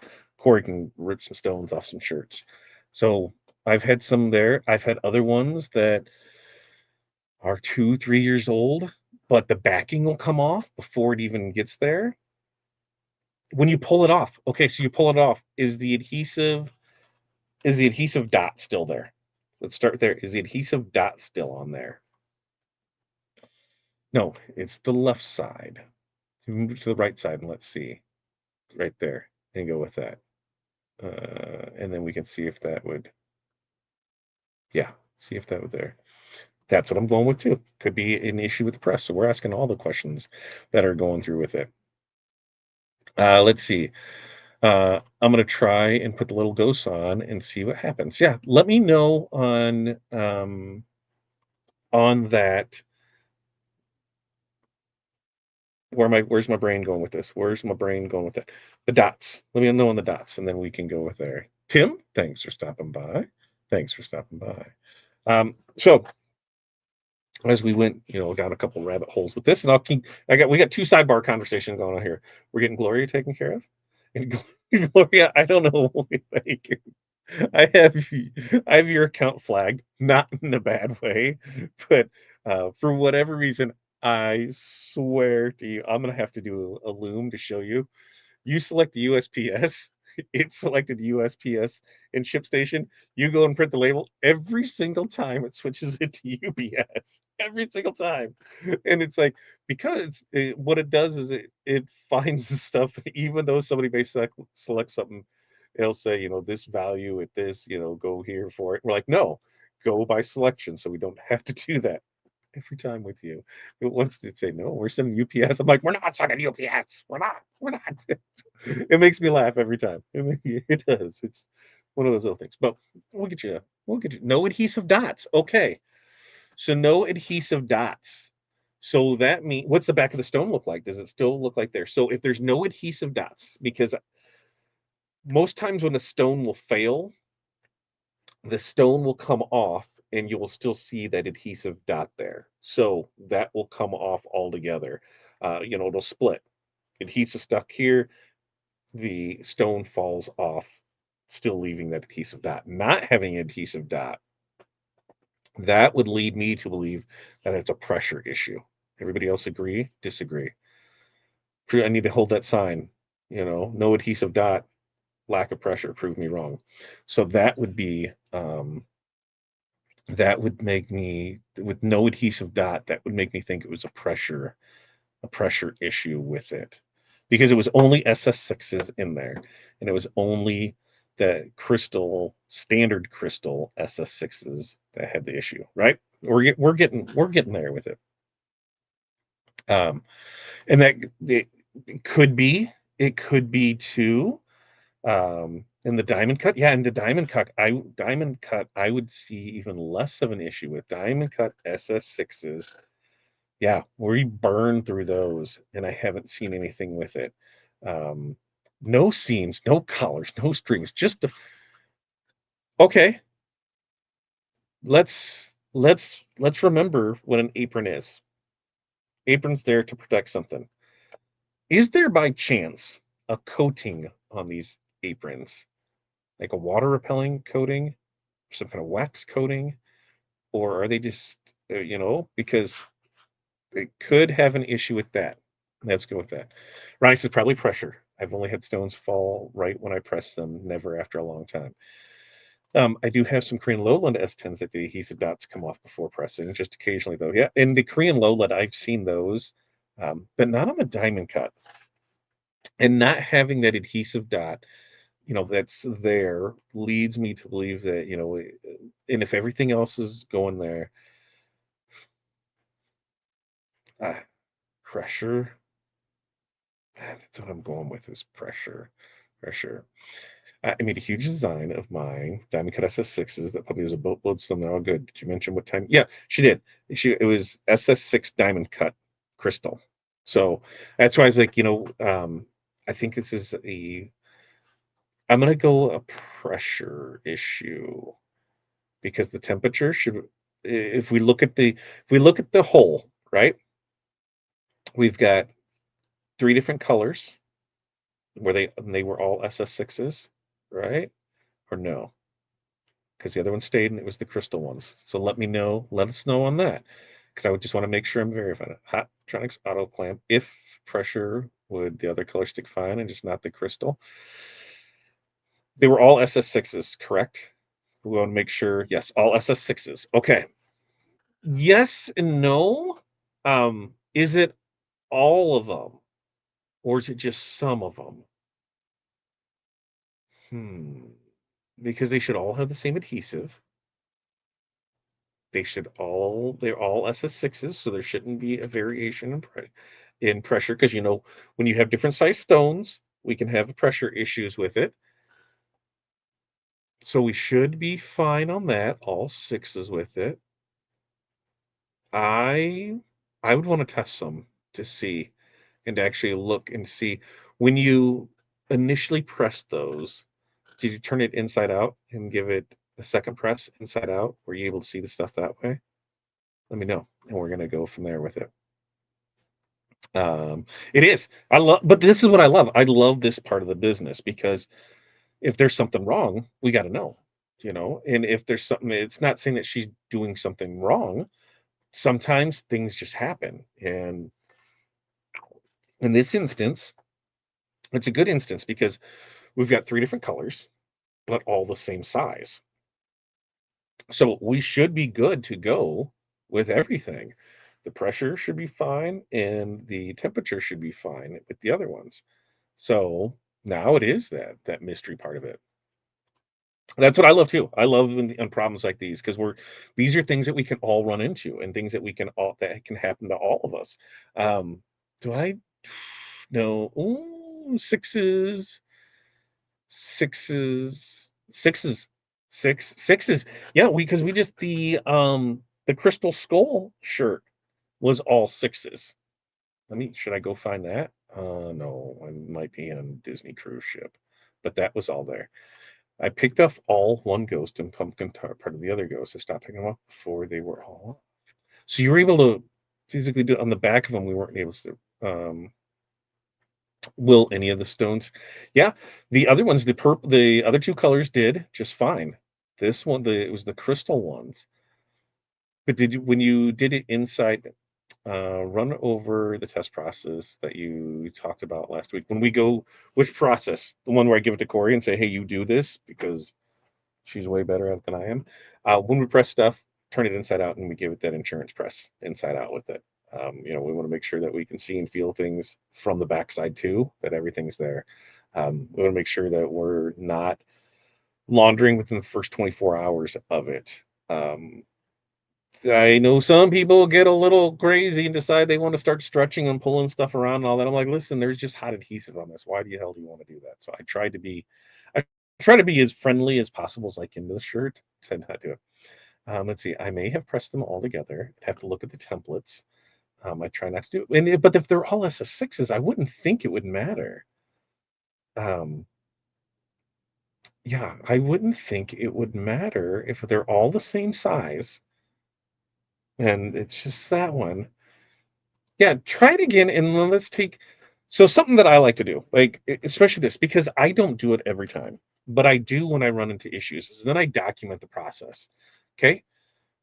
rip some stones off some shirts. So I've had some there. I've had other ones that are 2, 3 years old, but the backing will come off before it even gets there. When you pull it off, okay, so you pull it off. Is the adhesive dot still there? Let's start there. Is the adhesive dot still on there? No, it's the left side. Move to the right side and let's see. Right there. And go with that. And then we can see if that would, yeah, see if that would there. That's what I'm going with too. Could be an issue with the press. So we're asking all the questions that are going through with it. Let's see. I'm gonna try and put the little ghosts on and see what happens. Yeah, let me know on that. Where's my brain going with this? Where's my brain going with that? The dots. Let me know on the dots, and then we can go with there. Tim, thanks for stopping by. Thanks for stopping by. So as we went, down a couple rabbit holes with this, and we got two sidebar conversations going on here. We're getting Gloria taken care of. And Gloria, I don't know. Like, I have I have your account flagged, not in a bad way, but for whatever reason, I swear to you, I'm gonna have to do a loom to show you. You select the USPS, it selected USPS and ship station. You go and print the label. Every single time it switches it to UPS. Every single time. And it's like, because what it does is it finds the stuff, even though somebody may select something, it'll say, this value at this, go here for it. We're like, no, go by selection. So we don't have to do that every time with you. It wants to say, no, we're sending UPS. I'm like, we're not sending UPS. We're not. We're not. It makes me laugh every time. It does. It's one of those little things. But we'll get you. We'll get you. No adhesive dots. Okay. So no adhesive dots. So that means, what's the back of the stone look like? Does it still look like there? So if there's no adhesive dots, because most times when a stone will fail, the stone will come off and you will still see that adhesive dot there. So that will come off altogether. It'll split. Adhesive stuck here, the stone falls off, still leaving that adhesive dot. Not having an adhesive dot, that would lead me to believe that it's a pressure issue. Everybody else agree? Disagree? I need to hold that sign, no adhesive dot, lack of pressure, prove me wrong. So that would make me, with no adhesive dot, that would make me think it was a pressure issue with it, because it was only SS6s in there, and it was only the standard crystal SS6s that had the issue, right? We're getting there with it. um and that it could be too. In the diamond cut, yeah, in the diamond cut, I would see even less of an issue with diamond cut SS6s. Yeah, we burn through those, and I haven't seen anything with it. Um, no seams, no collars, no strings, just okay. Let's remember what an apron is. Apron's there to protect something. Is there by chance a coating on these aprons, like a water repelling coating, some kind of wax coating, or are they just, because it could have an issue with that. Let's go with that. Ronnie says probably pressure. I've only had stones fall right when I press them, never after a long time. I do have some Korean lowland S10s that the adhesive dots come off before pressing, just occasionally though. Yeah, and the Korean lowland, I've seen those, but not on the diamond cut. And not having that adhesive dot, that's there, leads me to believe that, and if everything else is going there, uh, pressure. That's what I'm going with, is pressure. Pressure. I made a huge design of my diamond cut SS6s that probably was a boatload, so they're all good. Did you mention what time? Yeah, she did. It was SS6 diamond cut crystal. So that's why I was like, I think this is I'm gonna go a pressure issue, because the temperature should, if we look at the hole, right? We've got three different colors. They were all SS6s, right? Or no? Because the other one stayed and it was the crystal ones. So let us know on that. Because I would just want to make sure I'm verifying it. Hot Tronics auto clamp. If pressure, would the other color stick fine and just not the crystal? They were all SS6s, correct? We want to make sure, yes, all SS6s. Okay. Yes and no. Is it all of them or is it just some of them? Hmm. Because they should all have the same adhesive. They're all SS6s, so there shouldn't be a variation in pressure because when you have different size stones, we can have pressure issues with it. So we should be fine on that, all sixes with it. I I would want to test some to see and to actually look and see when you initially press those, did you turn it inside out and give it a second press inside out? Were you able to see the stuff that way? Let me know, and we're gonna go from there with it. It is. But this is what I love. I love this part of the business because if there's something wrong, we got to know. And if there's something, it's not saying that she's doing something wrong. Sometimes things just happen, and in this instance, it's a good instance because we've got three different colors, but all the same size. So we should be good to go with everything. The pressure should be fine, and the temperature should be fine with the other ones. So now it is that mystery part of it. That's what I love too. I love on problems like these because these are things that we can all run into and things that can happen to all of us. Do I know? Ooh, sixes, sixes. Yeah, because we just the Crystal Skull shirt was all sixes. Should I go find that? No, I might be on Disney cruise ship, but that was all there. I picked up all one ghost and pumpkin tart part of the other ghost. I stopped picking them up before they were all up. So you were able to physically do it on the back of them. We weren't able to will any of the stones. Yeah, the other two colors did just fine. This one, it was the crystal ones. But when you did it inside, run over the test process that you talked about last week. When we go, which process? The one where I give it to Corey and say, "Hey, you do this because she's way better at it than I am." When we press stuff, turn it inside out, and we give it that insurance press inside out with it. We want to make sure that we can see and feel things from the backside too, that everything's there. We want to make sure that we're not laundering within the first 24 hours of it. I know some people get a little crazy and decide they want to start stretching and pulling stuff around and all that. I'm like, listen, there's just hot adhesive on this. Why the hell do you want to do that? So I try to be as friendly as possible as I can to the shirt to not do it. Let's see. I may have pressed them all together. I'd have to look at the templates. I try not to do it. But if they're all SS6s, I wouldn't think it would matter. Um, yeah, I wouldn't think it would matter if they're all the same size and it's just that one. Yeah, try it again, and then let's take so something that I like to do, like, especially this, because I don't do it every time, but I do when I run into issues, is then I document the process, okay?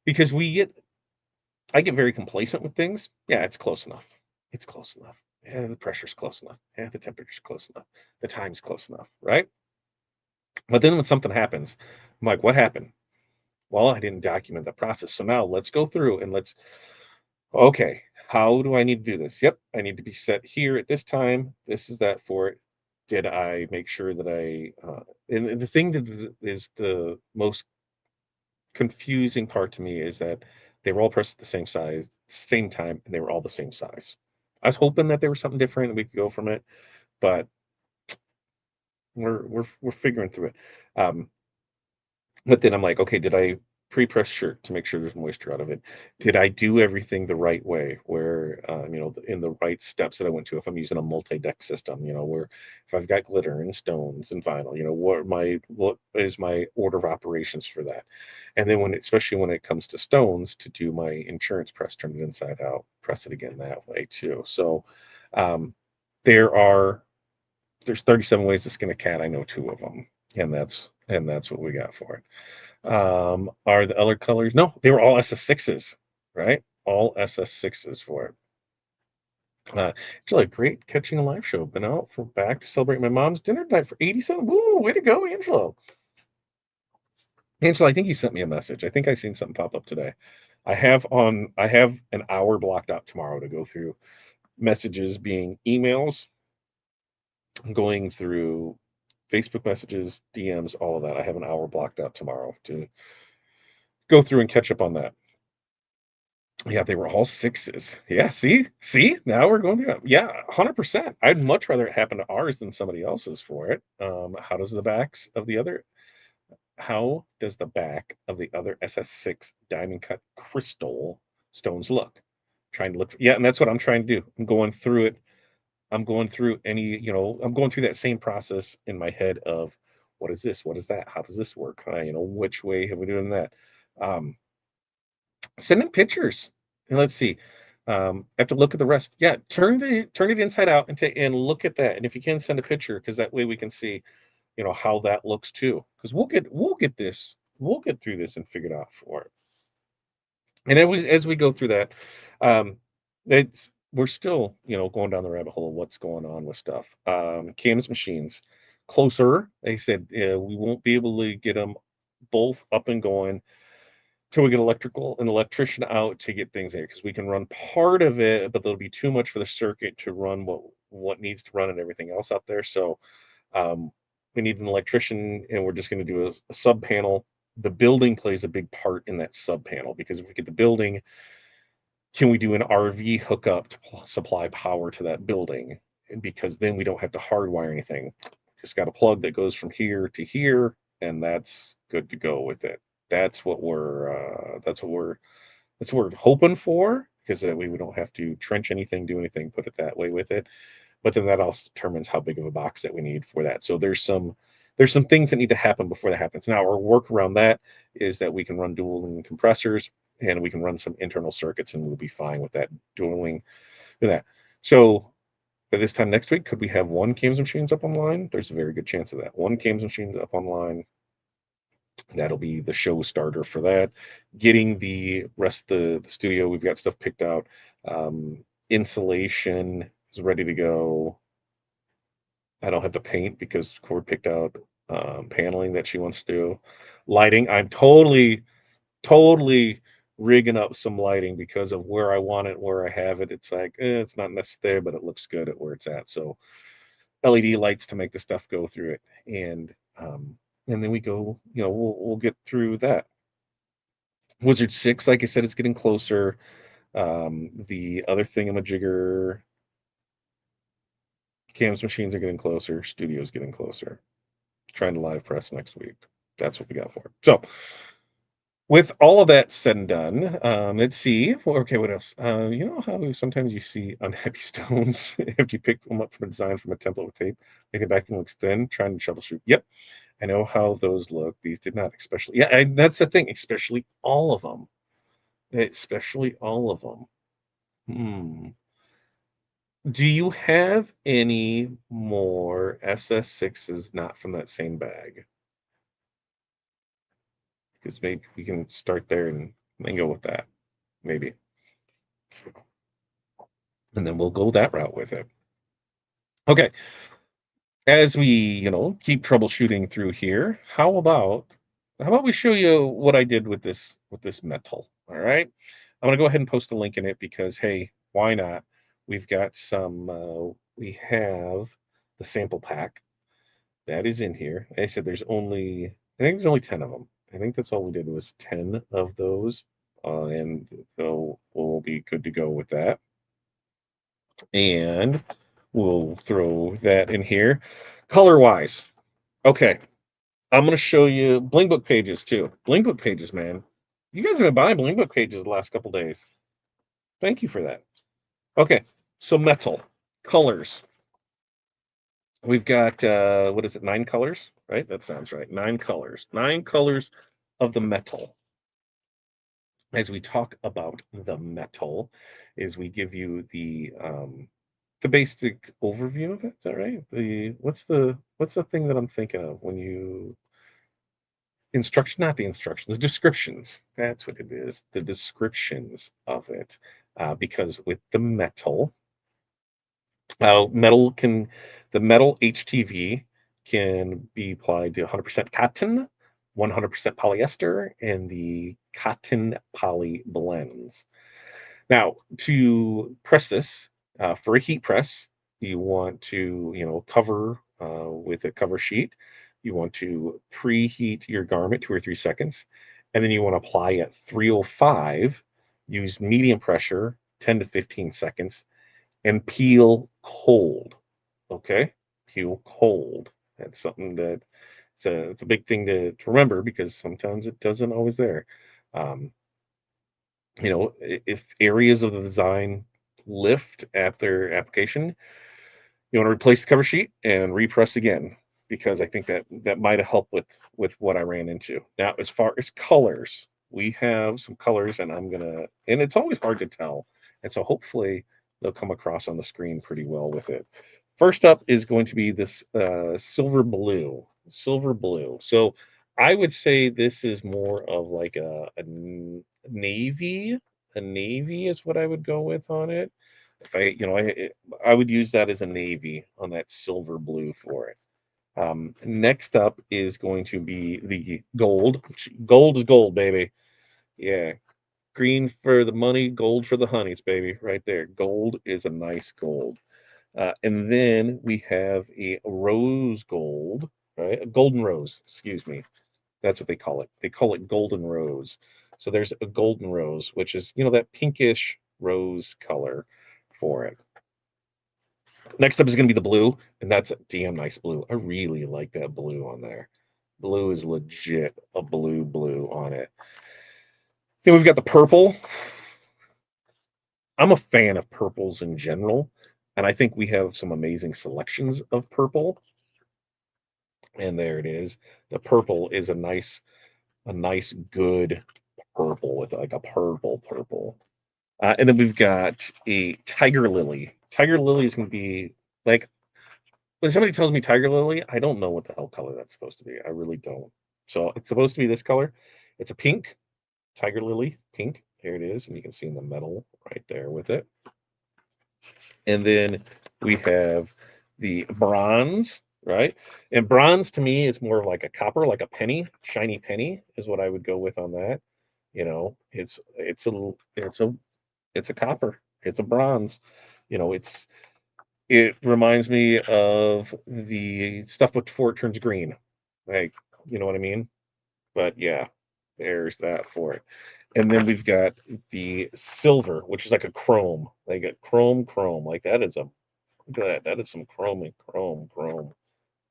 Because I get very complacent with things. Yeah, it's close enough. It's close enough. Yeah, the pressure's close enough. Yeah, the temperature's close enough. The time's close enough, right? But then when something happens, I'm like, what happened? Well, I didn't document the process. So now let's go through and okay, how do I need to do this? Yep, I need to be set here at this time. This is that for it. Did I make sure that and the thing that is the most confusing part to me is that they were all pressed at the same size, same time, and they were all the same size. I was hoping that there was something different and we could go from it, but we're figuring through it. Um, But then I'm like, okay, did I pre-press shirt to make sure there's moisture out of it? Did I do everything the right way? Where, in the right steps that I went to? If I'm using a multi-deck system, where if I've got glitter and stones and vinyl, what is my order of operations for that? And then especially when it comes to stones, to do my insurance press, turn it inside out, press it again that way too. So, um, there are there's 37 ways to skin a cat. I know two of them, and that's what we got for it. Are the other colors? No, they were all SS6s, right? All SS6s for it. Angela, great catching a live show. Been out for back to celebrate my mom's dinner night for 87. Woo, way to go, Angela. Angela, I think you sent me a message. I think I seen something pop up today. I have an hour blocked out tomorrow to go through messages, being emails, going through Facebook messages, DMs, all of that. I have an hour blocked out tomorrow to go through and catch up on that. Yeah, they were all sixes. Yeah, see, now we're going through. Yeah, 100%. I'd much rather it happen to ours than somebody else's for it. How does the back of the other SS6 diamond cut crystal stones look? Trying to look, yeah, and that's what I'm trying to do. I'm going through it. I'm going through that same process in my head of what is this? What is that? How does this work? Which way have we doing that? Um, Send in pictures. And let's see. I have to look at the rest. Yeah, turn it inside out and look at that. And if you can, send a picture, because that way we can see, how that looks too. Because we'll get through this and figure it out for it. And as we go through that, it's we're still, going down the rabbit hole of what's going on with stuff. Cams machines closer. They said we won't be able to get them both up and going till we get an electrician out to get things there, because we can run part of it, but there'll be too much for the circuit to run what needs to run and everything else out there. So um, we need an electrician, and we're just going to do a sub panel. The building plays a big part in that sub panel, because if we get the building, can we do an RV hookup to supply power to that building? And because then we don't have to hardwire anything. Just got a plug that goes from here to here, and that's good to go with it. That's what we're hoping for, because that way we don't have to trench anything, do anything, put it that way with it. But then that also determines how big of a box that we need for that. So there's some things that need to happen before that happens. Now our work around that is that we can run dueling compressors, and we can run some internal circuits, and we'll be fine with that dueling with that. So by this time next week, could we have one Cams machines up online? There's a very good chance of that. One Cams machine up online. That'll be the show starter for that. Getting the rest of the studio, we've got stuff picked out. Insulation is ready to go. I don't have to paint because Cord picked out paneling that she wants to do. Lighting, I'm totally rigging up some lighting because of where I want it, where I have it. It's like, it's not necessary, but it looks good at where it's at. So LED lights to make the stuff go through it. And then we go, we'll get through that. Wizard 6, like I said, it's getting closer. The other thingamajigger, Cam's machines are getting closer. Studio's getting closer. Trying to live press next week. That's what we got for it. So, with all of that said and done, let's see. Well, okay, what else? You know how sometimes you see unhappy stones if you pick them up from a design from a template with tape, they get back and looks thin, trying to troubleshoot. Yep, I know how those look. These did not, especially. Yeah, that's the thing. Especially all of them. Especially all of them. Hmm. Do you have any more SS6s not from that same bag? Because maybe we can start there and go with that, maybe. And then we'll go that route with it. Okay. As we, keep troubleshooting through here, how about we show you what I did with this metal? All right. I'm gonna go ahead and post a link in it because, hey, why not? We have the sample pack that is in here. I said I think there's only 10 of them. I think that's all we did was 10 of those. And so we'll be good to go with that. And we'll throw that in here. Color wise, okay, I'm going to show you Bling Book pages too. Bling Book pages, man. You guys have been buying Bling Book pages the last couple days. Thank you for that. Okay, so metal colors. We've got what is it? 9 colors, right? That sounds right. 9 colors. 9 colors of the metal. As we talk about the metal, is we give you the basic overview of it. Is that right? What's the thing that I'm thinking of when you not the instructions, the descriptions. That's what it is. The descriptions of it, because with the metal, uh, metal can the metal HTV can be applied to 100% cotton, 100% polyester, and the cotton poly blends. Now, to press this for a heat press, you want to, cover with a cover sheet. You want to preheat your garment 2 or 3 seconds, and then you want to apply at 305. Use medium pressure, 10 to 15 seconds, and peel cold. Okay, peel cold. That's something that it's a big thing to remember because sometimes it doesn't always there. Um, if areas of the design lift after application, you want to replace the cover sheet and repress again because I think that might have helped with what I ran into. Now, as far as colors, we have some colors, and and it's always hard to tell, and so hopefully they'll come across on the screen pretty well with it. First up is going to be this silver blue. Silver blue. So I would say this is more of like navy. A navy is what I would go with on it. If I would use that as a navy on that silver blue for it. Next up is going to be the gold. Gold is gold, baby. Yeah. Green for the money, gold for the honeys, baby. Right there. Gold is a nice gold. And then we have a rose gold, right? A golden rose, excuse me. That's what they call it. They call it golden rose. So there's a golden rose, which is, that pinkish rose color for it. Next up is going to be the blue, and that's a damn nice blue. I really like that blue on there. Blue is legit a blue on it. Then we've got the purple. I'm a fan of purples in general, and I think we have some amazing selections of purple. And there it is. The purple is a nice, good purple with like a purple. And then we've got a tiger lily. Tiger lily is going to be like when somebody tells me tiger lily, I don't know what the hell color that's supposed to be. I really don't. So it's supposed to be this color. It's a pink tiger lily, pink. Here it is, and you can see in the metal right there with it. And then we have the bronze, right? And bronze to me is more like a copper, like a penny, shiny penny is what I would go with on that. It's a copper. It's a bronze. It reminds me of the stuff before it turns green. Like, you know what I mean? But yeah, there's that for it. And then we've got the silver, which is like a chrome. They got chrome. Like that is look at that. That is some chrome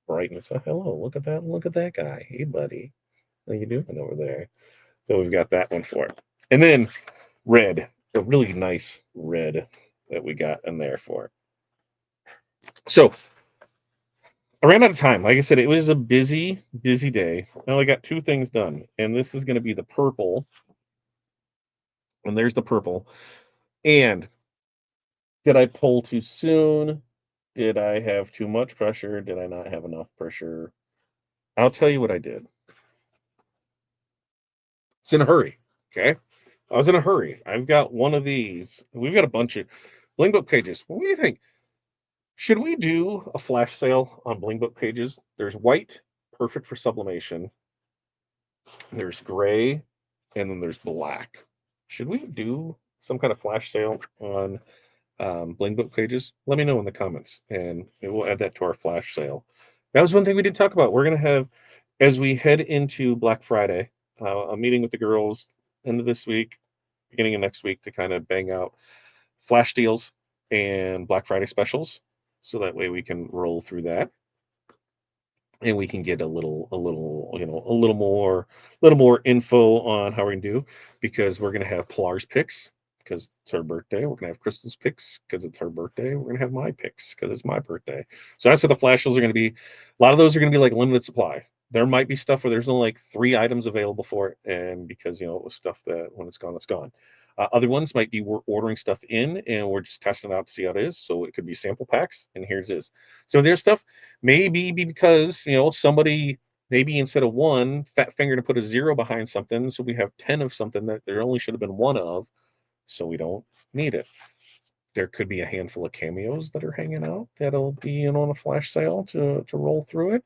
brightness. Oh, hello, look at that. Look at that guy. Hey, buddy. How you doing over there? So we've got that one for it. And then red, a really nice red that we got in there for it. So I ran out of time. Like I said, it was a busy day. I only got two things done, and this is going to be the purple. And there's the purple. And did I pull too soon? Did I have too much pressure? Did I not have enough pressure? I'll tell you what I did. It's in a hurry. Okay. I was in a hurry. I've got one of these. We've got a bunch of Bling Book pages. What do you think? Should we do a flash sale on Bling Book pages? There's white, perfect for sublimation. There's gray, and then there's black. Should we do some kind of flash sale on Bling Book pages? Let me know in the comments, and we'll add that to our flash sale. That was one thing we did talk about. We're going to have, as we head into Black Friday, a meeting with the girls end of this week, beginning of next week to kind of bang out flash deals and Black Friday specials. So that way we can roll through that and we can get a little more info on how we're gonna do because we're gonna have Pilar's picks because it's her birthday. We're gonna have Crystal's picks because it's her birthday. We're gonna have my picks because it's my birthday. So that's what the flash sales are gonna be. A lot of those are gonna be like limited supply. There might be stuff where there's only like 3 items available for it, and because it was stuff that when it's gone, it's gone. Other ones might be we're ordering stuff in and we're just testing it out to see how it is. So it could be sample packs, and here's this. So there's stuff maybe because somebody maybe instead of one fat finger to put a zero behind something, so we have 10 of something that there only should have been one of, so we don't need it. There could be a handful of cameos that are hanging out that'll be on a flash sale to roll through it.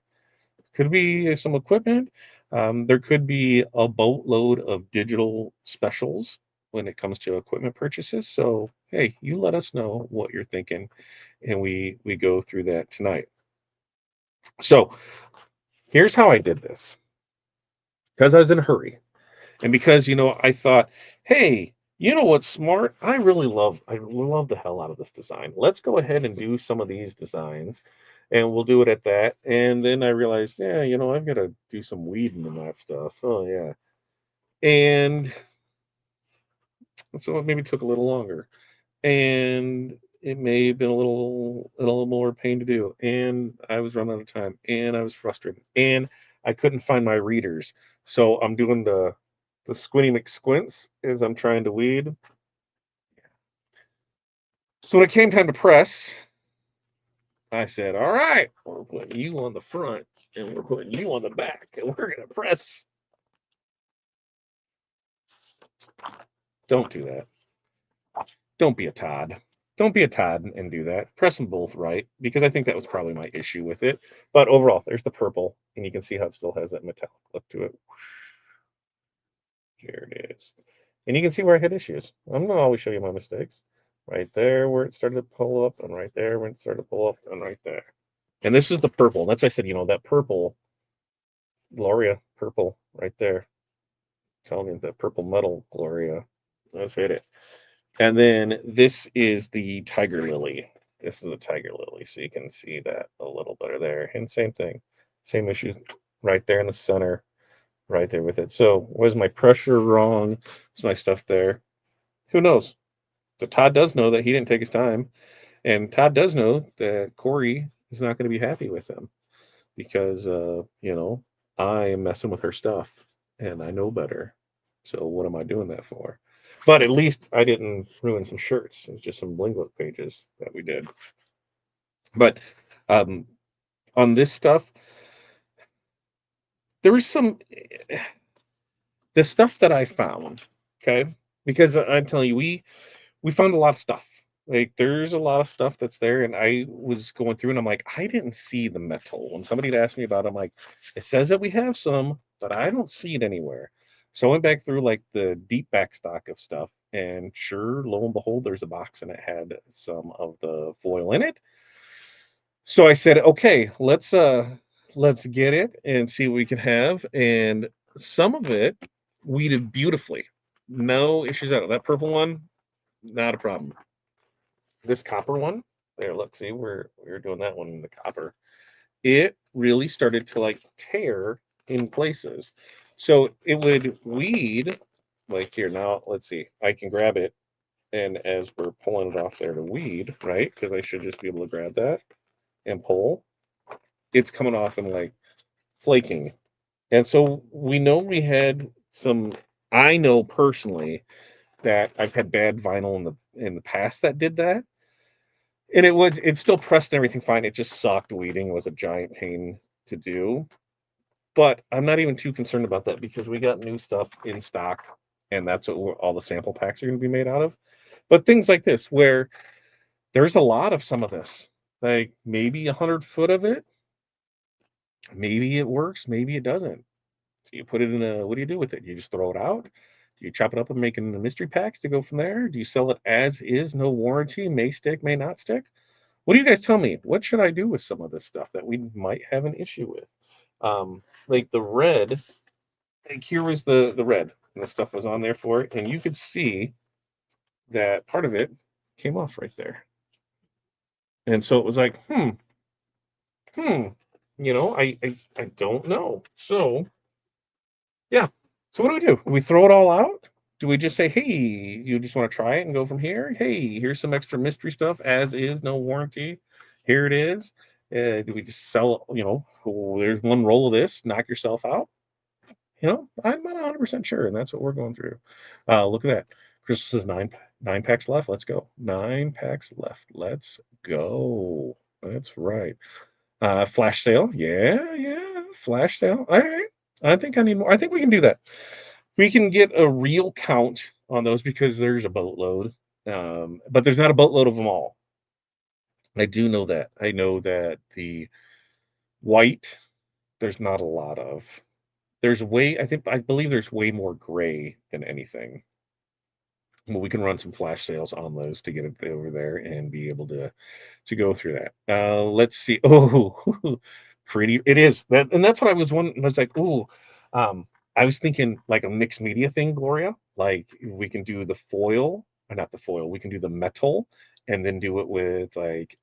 Could be some equipment. There could be a boatload of digital specials when it comes to equipment purchases. So, hey, you let us know what you're thinking, and we go through that tonight. So, here's how I did this because I was in a hurry, and because I thought, hey, you know what's smart? I love the hell out of this design. Let's go ahead and do some of these designs, and we'll do it at that. And then I realized, yeah, I've got to do some weeding and that stuff. Oh yeah, and so it maybe took a little longer, and it may have been a little more pain to do, and I was running out of time, and I was frustrated, and I couldn't find my readers. So I'm doing the squinty McSquints as I'm trying to weed. So when it came time to press, I said, "All right, we're putting you on the front, and we're putting you on the back, and we're gonna press." Don't do that. Don't be a Todd. Don't be a Todd and do that. Press them both right because I think that was probably my issue with it. But overall, there's the purple, and you can see how it still has that metallic look to it. Here it is. And you can see where I had issues. I'm going to always show you my mistakes. Right there where it started to pull up, and right there when it started to pull up, and right there. And this is the purple. That's why I said, that purple, Gloria purple right there. Telling you that purple metal, Gloria. Let's hit it. And then this is the tiger lily. This is the tiger lily, so you can see that a little better there. And same thing, same issue right there in the center, right there with it. So was my pressure wrong? Is my stuff there? Who knows? So Todd does know that he didn't take his time, and Todd does know that Corey is not going to be happy with him because I am messing with her stuff, and I know better. So what am I doing that for? But at least I didn't ruin some shirts. It's just some bling book pages that we did. But um, on this stuff, there was some the stuff that I found. Okay, because I'm telling you, we found a lot of stuff. Like there's a lot of stuff that's there, and I was going through, and I'm like, I didn't see the metal. When somebody had asked me about it, I'm like, it says that we have some, but I don't see it anywhere. So I went back through like the deep back stock of stuff, and sure, lo and behold, there's a box, and it had some of the foil in it. So I said, okay, let's get it and see what we can have. And some of it weeded beautifully. No issues at all. That purple one, not a problem. This copper one, there, look, see, we're doing that one in the copper. It really started to like tear in places. So it would weed like here. Now let's see. I can grab it, and as we're pulling it off there to weed, right? Because I should just be able to grab that and pull. It's coming off and like flaking. And so we know we had some I know personally that I've had bad vinyl in the past that did that. And it still pressed and everything fine. It just sucked. Weeding was a giant pain to do. But I'm not even too concerned about that because we got new stuff in stock, and that's what all the sample packs are going to be made out of. But things like this, where there's a lot of some of this, like maybe 100 foot of it, maybe it works, maybe it doesn't. So you put it in a, what do you do with it? You just throw it out? Do you chop it up and make it into mystery packs to go from there? Do you sell it as is, no warranty, may stick, may not stick? What do you guys tell me? What should I do with some of this stuff that we might have an issue with? Like the red, like here was the red, and the stuff was on there for it, and you could see that part of it came off right there. And so it was like, hmm, I don't know. So yeah. So what do? Do we throw it all out? Do we just say, hey, you just want to try it and go from here? Hey, here's some extra mystery stuff, as is, no warranty. Here it is. Do we just sell, oh, there's one roll of this, knock yourself out? I'm not 100% sure, and that's what we're going through. Look at that. Chris says nine packs left. Let's go. 9 packs left. Let's go. That's right. Flash sale. Yeah, yeah. Flash sale. All right. I think I need more. I think we can do that. We can get a real count on those because there's a boatload. But there's not a boatload of them all. I do know that. I know that the white, there's not a lot of. I believe there's way more gray than anything. Well, we can run some flash sales on those to get it over there and be able to go through that. Let's see. Oh, pretty. It is that, and that's what I was wondering. I was like, oh, I was thinking like a mixed media thing, Gloria. Like we can do the foil, or not the foil. We can do the metal, and then do it with like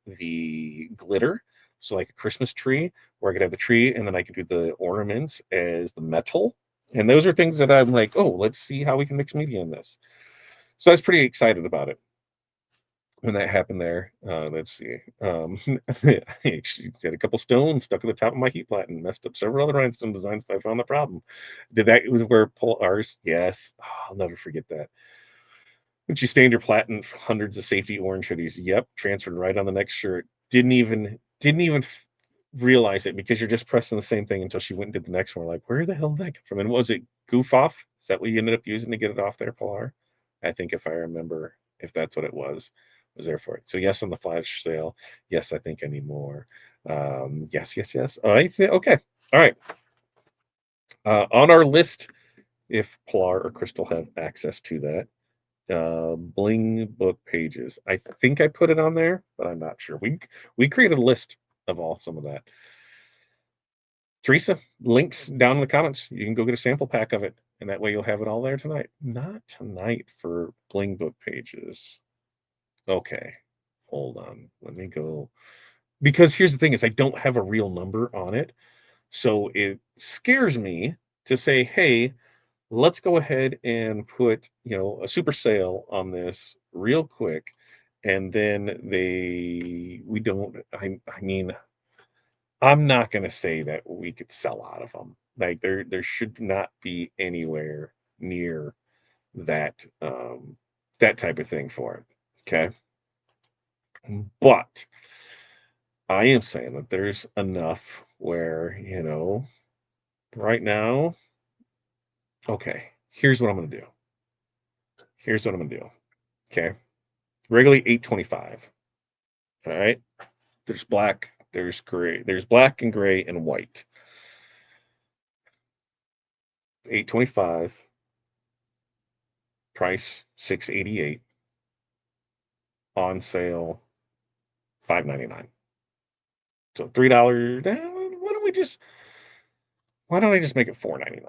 the glitter. So like a Christmas tree, where I could have the tree, and then I could do the ornaments as the metal. And those are things that I'm like, oh, let's see how we can mix media in this. So I was pretty excited about it when that happened there. Let's see. I actually had a couple stones stuck at the top of my heat plat and messed up several other rhinestone designs. So I found the problem. Did that was where pull ours? Yes. Oh, I'll never forget that. When she stained her plat in hundreds of safety orange hoodies. Yep, transferred right on the next shirt. Didn't even realize it because you're just pressing the same thing until she went and did the next one. Like, where the hell did that come from? And was it goof off? Is that what you ended up using to get it off there, Pilar? I think if I remember, if that's what it was there for it. So yes on the flash sale. Yes, I think I need more. Yes, yes, yes. Okay. All right. On our list, if Pilar or Crystal have access to that, bling book pages. I think I put it on there, but I'm not sure. We created a list of all some of that. Teresa, links down in the comments. You can go get a sample pack of it, and that way you'll have it all there tonight. Not tonight for bling book pages. Okay, hold on. Let me go because here's the thing: is I don't have a real number on it, so it scares me to say, "Hey, let's go ahead and put a super sale on this real quick," and then we don't. I mean, I'm not going to say that we could sell out of them. Like there should not be anywhere near that that type of thing for it. Okay, but I am saying that there's enough where right now. Okay, here's what I'm going to do. Here's what I'm going to do. Okay, regularly 825. All right, there's black, there's gray, there's black and gray and white. 825, price 688, on sale 599. So $3. Why don't I just make it 499?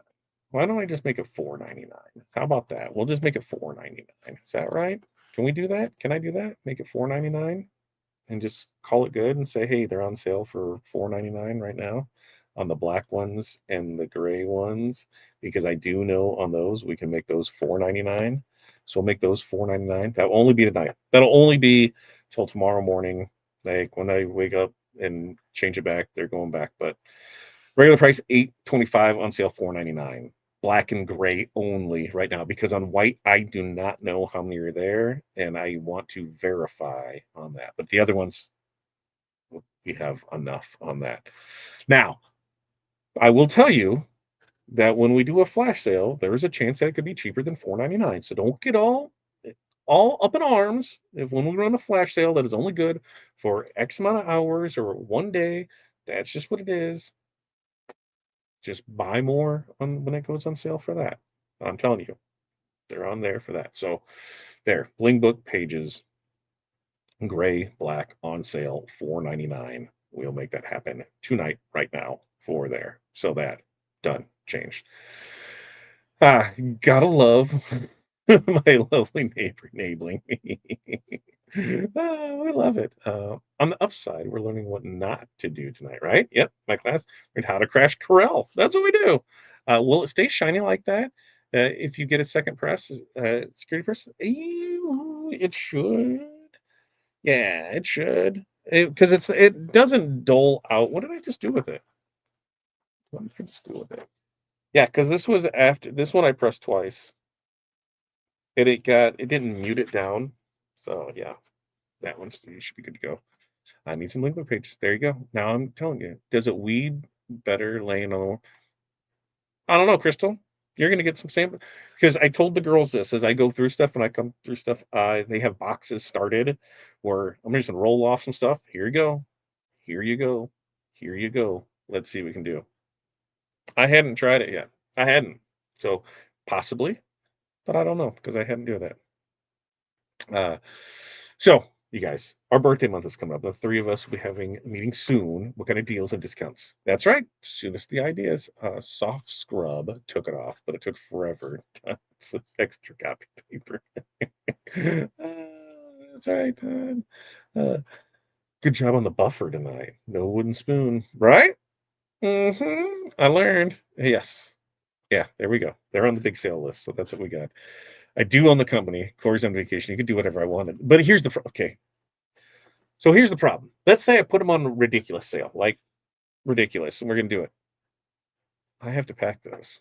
Why don't I just make it 499? How about that? We'll just make it 499. Is that right? Can we do that? Can I do that? Make it 499 and just call it good and say, hey, they're on sale for 499 right now on the black ones and the gray ones, because I do know on those we can make those 499. So we'll make those 499. That'll only be tonight. That'll only be till tomorrow morning. Like when I wake up and change it back, they're going back. But regular price 825, on sale 499. Black and gray only right now, because on white I do not know how many are there and I want to verify on that. But the other ones, we have enough on that. Now, I will tell you that when we do a flash sale, there is a chance that it could be cheaper than 499. So don't get all up in arms if when we run a flash sale that is only good for X amount of hours or one day. That's just what it is. Just buy more on when it goes on sale for that. I'm telling you, they're on there for that. So there, bling book pages, gray, black, on sale, 499. We'll make that happen tonight, right now, for there. So that done, changed. Gotta love my lovely neighbor enabling me. We love it. On the upside, we're learning what not to do tonight, right? Yep, my class learned how to crash Corel. That's what we do. Will it stay shiny like that if you get a second press, security press? It should. Yeah, it should. Because it doesn't dull out. What did I just do with it? What did I just do with it? Yeah, because this was after this one I pressed twice. And it didn't mute it down. So yeah, that one should be good to go. I need some liquid pages. There you go. Now I'm telling you, does it weed better laying on? I don't know, Crystal. You're gonna get some sample because I told the girls this as I go through stuff when I come through stuff. They have boxes started where I'm just gonna roll off some stuff. Here you go. Here you go. Here you go. Let's see what we can do. I hadn't tried it yet. I hadn't. So, possibly, but I don't know because I hadn't do that. Uh, so, you guys, our birthday month is coming up. The 3 of us will be having a meeting soon. What kind of deals and discounts? That's right. Shoot us the ideas. Soft Scrub took it off, but it took forever. It's an extra copy paper. That's right, Todd. Uh, good job on the buffer tonight. No wooden spoon, right? I learned. Yes. Yeah, there we go. They're on the big sale list, so that's what we got. I do own the company. Corey's on vacation. You can do whatever I wanted. But here's the okay. So here's the problem. Let's say I put them on a ridiculous sale, like ridiculous, and we're gonna do it. I have to pack those.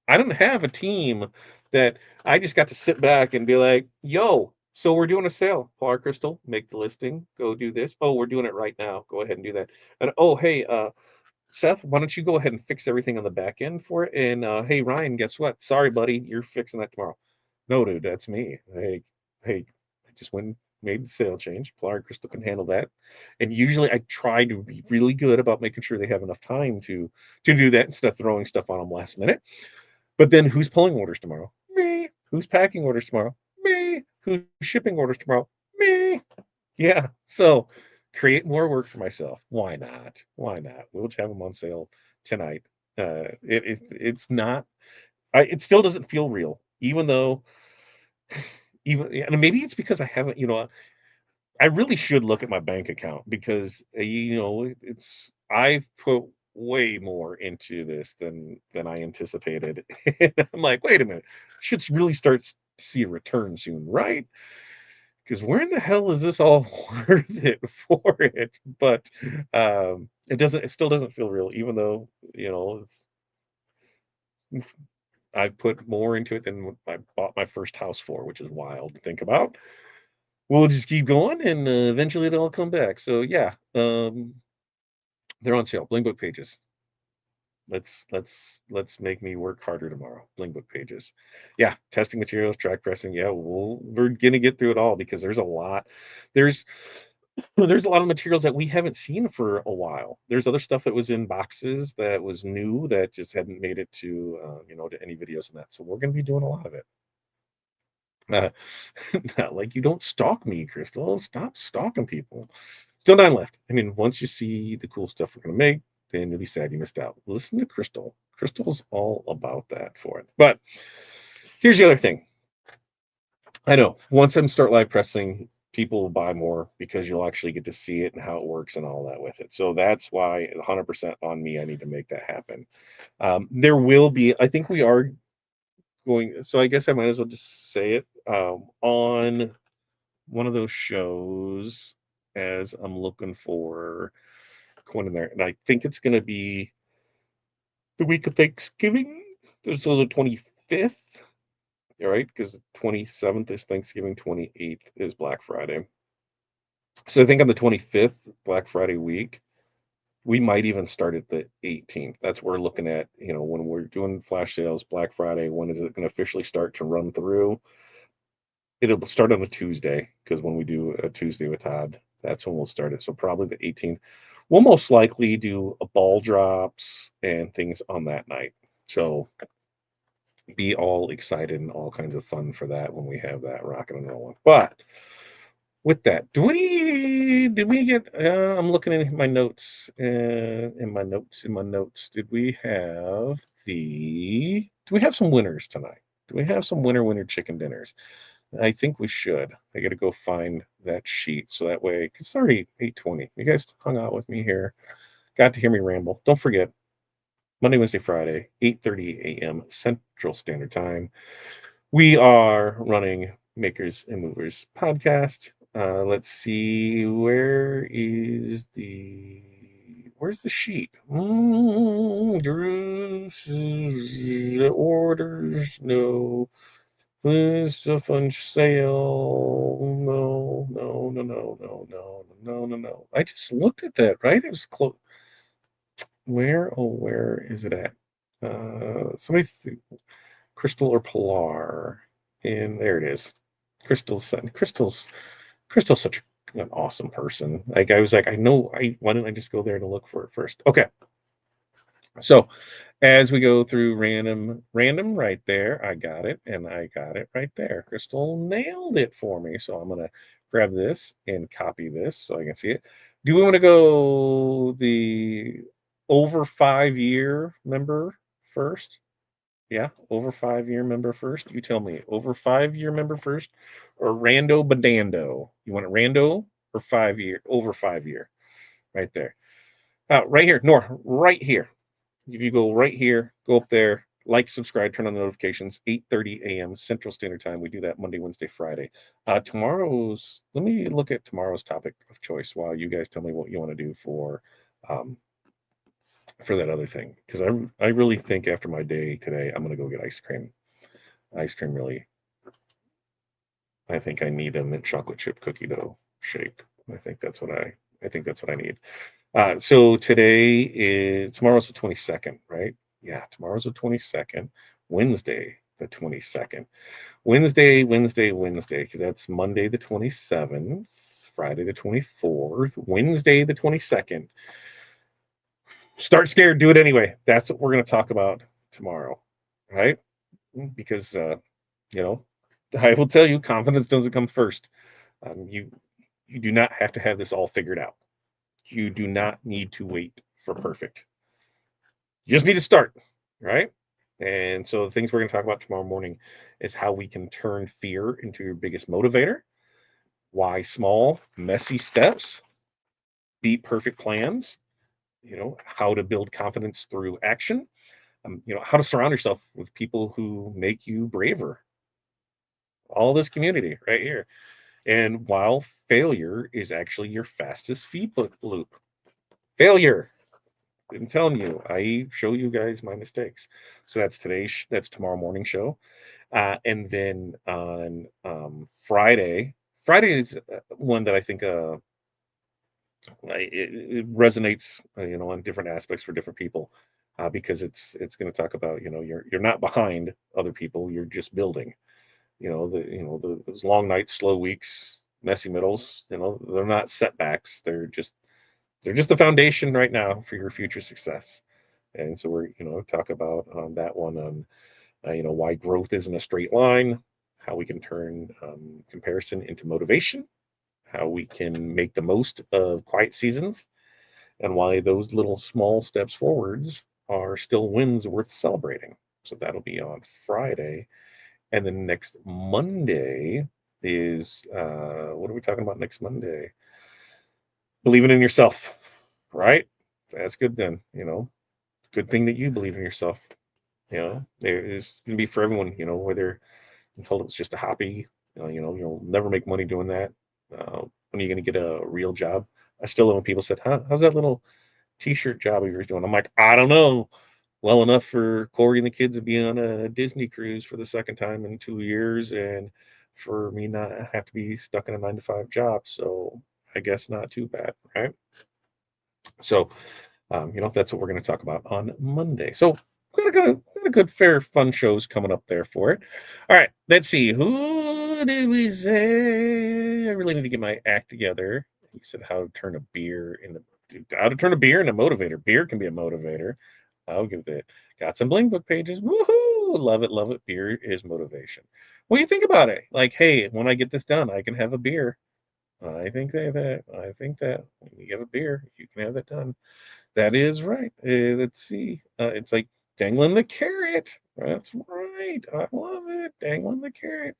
I don't have a team that I just got to sit back and be like, yo, so we're doing a sale. Polar Crystal, make the listing, go do this. Oh, we're doing it right now. Go ahead and do that. And oh, hey, Seth, why don't you go ahead and fix everything on the back end for it? And hey, Ryan, guess what? Sorry, buddy, you're fixing that tomorrow. No, dude, that's me. Hey, I just went and made the sale change. Polar Crystal can handle that. And usually I try to be really good about making sure they have enough time to do that instead of throwing stuff on them last minute. But then who's pulling orders tomorrow? Me. Who's packing orders tomorrow? Me. Who's shipping orders tomorrow? Me. Yeah. So create more work for myself. Why not? Why not? We'll just have them on sale tonight. It's not. It still doesn't feel real, even though even and maybe it's because I haven't. I really should look at my bank account because it's I've put way more into this than I anticipated. And I'm like, wait a minute, should really start to see a return soon, right? Because where in the hell is this all worth it for it? But it still doesn't feel real, even though I've put more into it than I bought my first house for, which is wild to think about. We'll just keep going, and eventually it'll all come back. So yeah, they're on sale. Bling Book pages. Let's make me work harder tomorrow. Bling Book pages. Yeah, testing materials, track pressing. Yeah, we're gonna get through it all because there's a lot. There's there's a lot of materials that we haven't seen for a while. There's other stuff that was in boxes that was new that just hadn't made it to any videos and that. So we're gonna be doing a lot of it. Uh, Not like you don't stalk me, Crystal. Stop stalking people. Still 9 left. I mean, once you see the cool stuff we're gonna make, then you'll be sad you missed out. Listen to Crystal. Crystal's all about that for it. But here's the other thing. I know once I start live pressing, people will buy more because you'll actually get to see it and how it works and all that with it. So that's why 100% on me. I need to make that happen. There will be. I think we are going. So I guess I might as well just say it on one of those shows as I'm looking for going in there, and I think it's going to be the week of Thanksgiving. So the 25th, all right, because the 27th is Thanksgiving, 28th is Black Friday. So I think on the 25th, Black Friday week, we might even start at the 18th. That's what we're looking at, when we're doing flash sales, Black Friday, when is it going to officially start to run through? It'll start on a Tuesday because when we do a Tuesday with Todd, that's when we'll start it. So probably the 18th. We'll most likely do a ball drops and things on that night. So be all excited and all kinds of fun for that when we have that rocking and rolling. But with that, did we get? I'm looking in my notes. In my notes. Did we have the? Do we have some winners tonight? Do we have some winner chicken dinners? I think we should. I got to go find that sheet so that way, because it's already 8:20. You guys hung out with me here, got to hear me ramble. Don't forget, Monday, Wednesday, Friday, 8:30 a.m. Central Standard Time. We are running Makers and Movers podcast. Let's see, where's the sheet? Drew's orders, no. It's a fun sale. No, no, no, no, no, no, no, no, no. I just looked at that, right? It was close. Where is it at? Crystal or Pilar. And there it is. Crystal's such an awesome person. Like I was like, why didn't I just go there to look for it first? Okay. So as we go through random right there. I got it, and I got it right there. Crystal nailed it for me. So I'm gonna grab this and copy this so I can see it. Do we want to go the over 5 year member first? Yeah, over 5 year member first. You tell me, over 5 year member first, or rando badando? You want it rando or 5 year? Over 5 year, right there. Right here, Nor, right here. If you go right here, go up there, like, subscribe, turn on the notifications. 8:30 a.m. Central Standard Time. We do that Monday, Wednesday, Friday. Tomorrow's. Let me look at tomorrow's topic of choice while you guys tell me what you want to do um, for that other thing. Because I really think after my day today, I'm gonna go get ice cream. Ice cream really. I think I need a mint chocolate chip cookie dough shake. I think that's what I need. So today is tomorrow's the 22nd, right? Yeah, tomorrow's the 22nd. Wednesday, the 22nd. Wednesday, because that's Monday the 27th, Friday the 24th, Wednesday the 22nd. Start scared, do it anyway. That's what we're going to talk about tomorrow, right? Because you know, I will tell you, confidence doesn't come first. You do not have to have this all figured out. You do not need to wait for perfect. You just need to start, right? And so the things we're going to talk about tomorrow morning is how we can turn fear into your biggest motivator, why small, messy steps beat perfect plans, how to build confidence through action, how to surround yourself with people who make you braver. All this community right here. And while failure is actually your fastest feedback loop, failure. I'm telling you, I show you guys my mistakes. So that's tomorrow morning show. And then on Friday is one that I think it resonates, on different aspects for different people, because it's going to talk about, you're not behind other people, you're just building. Those long nights, slow weeks, messy middles. They're not setbacks. They're just the foundation right now for your future success. And so we're talk about that one on why growth isn't a straight line, how we can turn comparison into motivation, how we can make the most of quiet seasons, and why those little small steps forwards are still wins worth celebrating. So that'll be on Friday. And then next Monday is what are we talking about next Monday? Believing in yourself, right? That's good then. Good thing that you believe in yourself. There is going to be for everyone. Whether you told it's just a hobby, you'll never make money doing that. When are you going to get a real job? I still love when people said, How's that little t-shirt job you were doing?" I'm like, I don't know. Well enough for Corey and the kids to be on a Disney cruise for the second time in 2 years, and for me not have to be stuck in a 9 to 5 job. So I guess not too bad, right? So that's what we're going to talk about on Monday. So got a good, fair, fun shows coming up there for it. All right, let's see. Who did we say? I really need to get my act together. He said how to turn a beer into how to turn a beer into motivator. Beer can be a motivator. I'll give that. Got some bling book pages. Woohoo! Love it, love it. Beer is motivation. What do you think about it? Like, hey, when I get this done, I can have a beer. I think that when you get a beer, you can have that done. That is right. Let's see. It's like dangling the carrot. That's right. I love it. Dangling the carrot.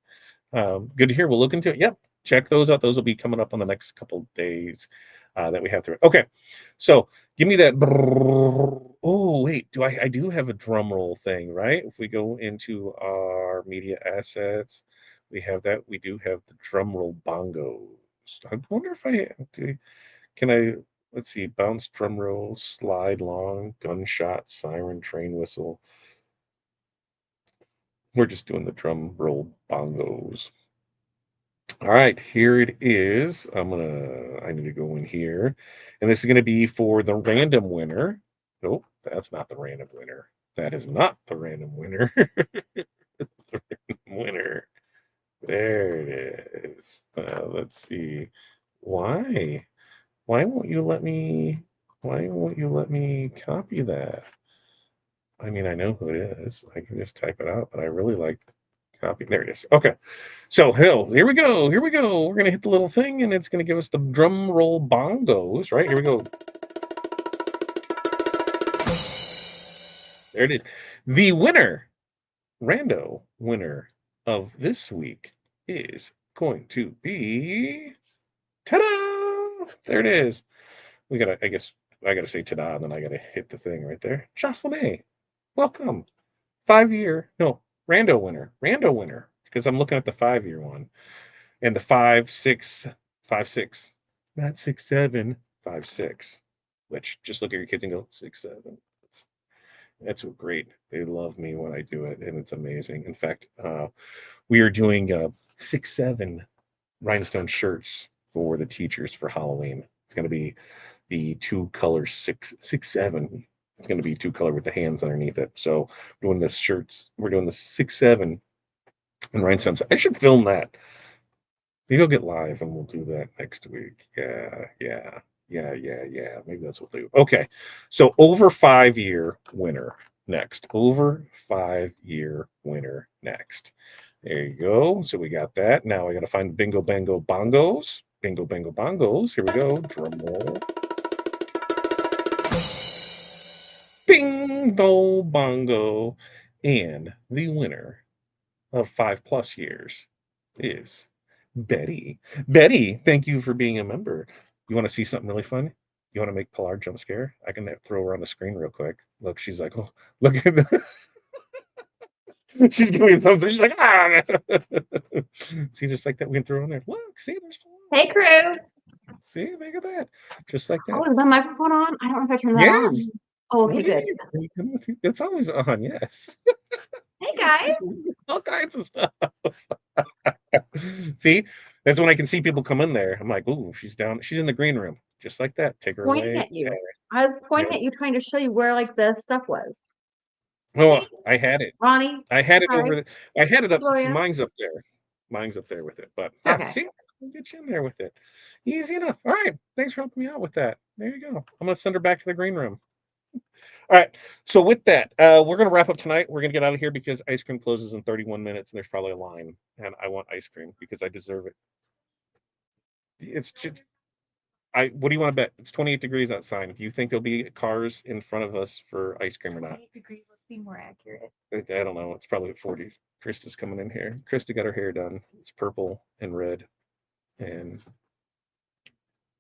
Good to hear. We'll look into it. Yep. Check those out. Those will be coming up on the next couple of days that we have through. Okay. So give me that. Oh, wait. I do have a drum roll thing, right? If we go into our media assets, we have that. We do have the drum roll bongos. I wonder if can I, let's see, bounce, drum roll, slide long, gunshot, siren, train whistle. We're just doing the drum roll bongos. All right, here it is. I need to go in here. And this is going to be for the random winner. Nope, that's not the random winner. That is not the random winner. The random winner. There it is. Let's see. Why? Why won't you let me? Why won't you let me copy that? I mean, I know who it is. I can just type it out, but I really like copy. There it is. Okay. So Hill, here we go. Here we go. We're gonna hit the little thing, and it's gonna give us the drum roll bongos. Right here we go. There it is. The winner, rando winner of this week is going to be ta-da! There it is. We gotta. I guess I gotta say ta-da, and then I gotta hit the thing right there. Jocelyn, welcome. 5 year, no, rando winner, because I'm looking at the 5 year one and the 5, 6, 5, 6, not 6, 7, 5, 6, which just look at your kids and go 6, 7. That's great. They love me when I do it, and it's amazing. In fact, we are doing 6, 7 rhinestone shirts for the teachers for Halloween. It's going to be the two color 6, 6, 7. It's going to be two color with the hands underneath it. So doing the shirts, we're doing the 6, 7 and rhinestones. I should film that. Maybe I'll get live and we'll do that next week. Yeah. Maybe that's what we'll do. Okay. So over 5 year winner next. Over 5 year winner next. There you go. So we got that. Now I got to find the bingo bango bongos. Bingo bango bongos. Here we go. Drum roll. Bingo bongo. And the winner of 5+ years is Betty. Betty, thank you for being a member. You want to see something really fun? You want to make Pilar jump scare? I can throw her on the screen real quick. Look, she's like, oh, look at that. She's giving me a thumbs up. She's like, ah. See, just like that, we can throw her on there. Look, see, there's Hey, crew. See, look at that. Just like that. Oh, is my microphone on? I don't know if I turned that on. Yes. Oh, okay, good. It's always on, yes. Hey, guys. All kinds of stuff. See, that's when I can see people come in there. I'm like, ooh, she's down. She's in the green room, just like that. Take her Pointing away. at you. I was pointing at you, trying to show you where like the stuff was. Oh, I had it. Ronnie. I had it hi. over. I had it up. See, Gloria. mine's up there. Mine's up there with it. But yeah, Okay. see, I'll get you in there with it. Easy enough. All right. Thanks for helping me out with that. There you go. I'm gonna send her back to the green room. All right. So with that, we're gonna wrap up tonight. We're gonna get out of here because ice cream closes in 31 minutes, and there's probably a line, and I want ice cream because I deserve it. It's just. What do you want to bet? It's 28 degrees outside. Do you think there'll be cars in front of us for ice cream or not? 28 degrees. Let's be more accurate. I don't know. It's probably at 40. Krista's coming in here. Krista got her hair done. It's purple and red. And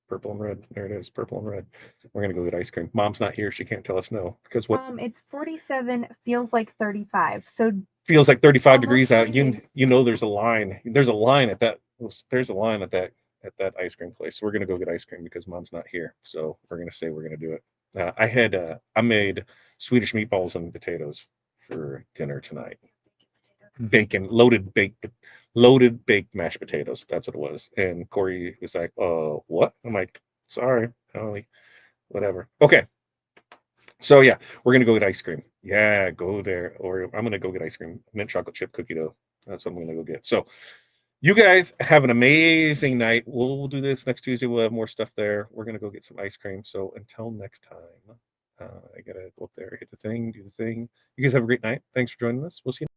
purple and red. There it is. Purple and red. We're gonna go get ice cream. Mom's not here. She can't tell us no. Because what It's 47, feels like 35. So feels like 35 almost degrees out. freezing. You know there's a line. There's a line at that ice cream place. So we're gonna go get ice cream because Mom's not here. So we're gonna say we're gonna do it. I made Swedish meatballs and potatoes for dinner tonight. Bacon, loaded baked mashed potatoes. That's what it was. And Corey was like, what? I'm like, sorry, whatever. Okay. So yeah, we're gonna go get ice cream. Yeah, go there. Or I'm gonna go get ice cream, mint chocolate chip cookie dough. That's what I'm gonna go get. So you guys have an amazing night. We'll do this next Tuesday. We'll have more stuff there. We're gonna go get some ice cream. So until next time, I gotta go up there, hit the thing, do the thing. You guys have a great night. Thanks for joining us. We'll see you.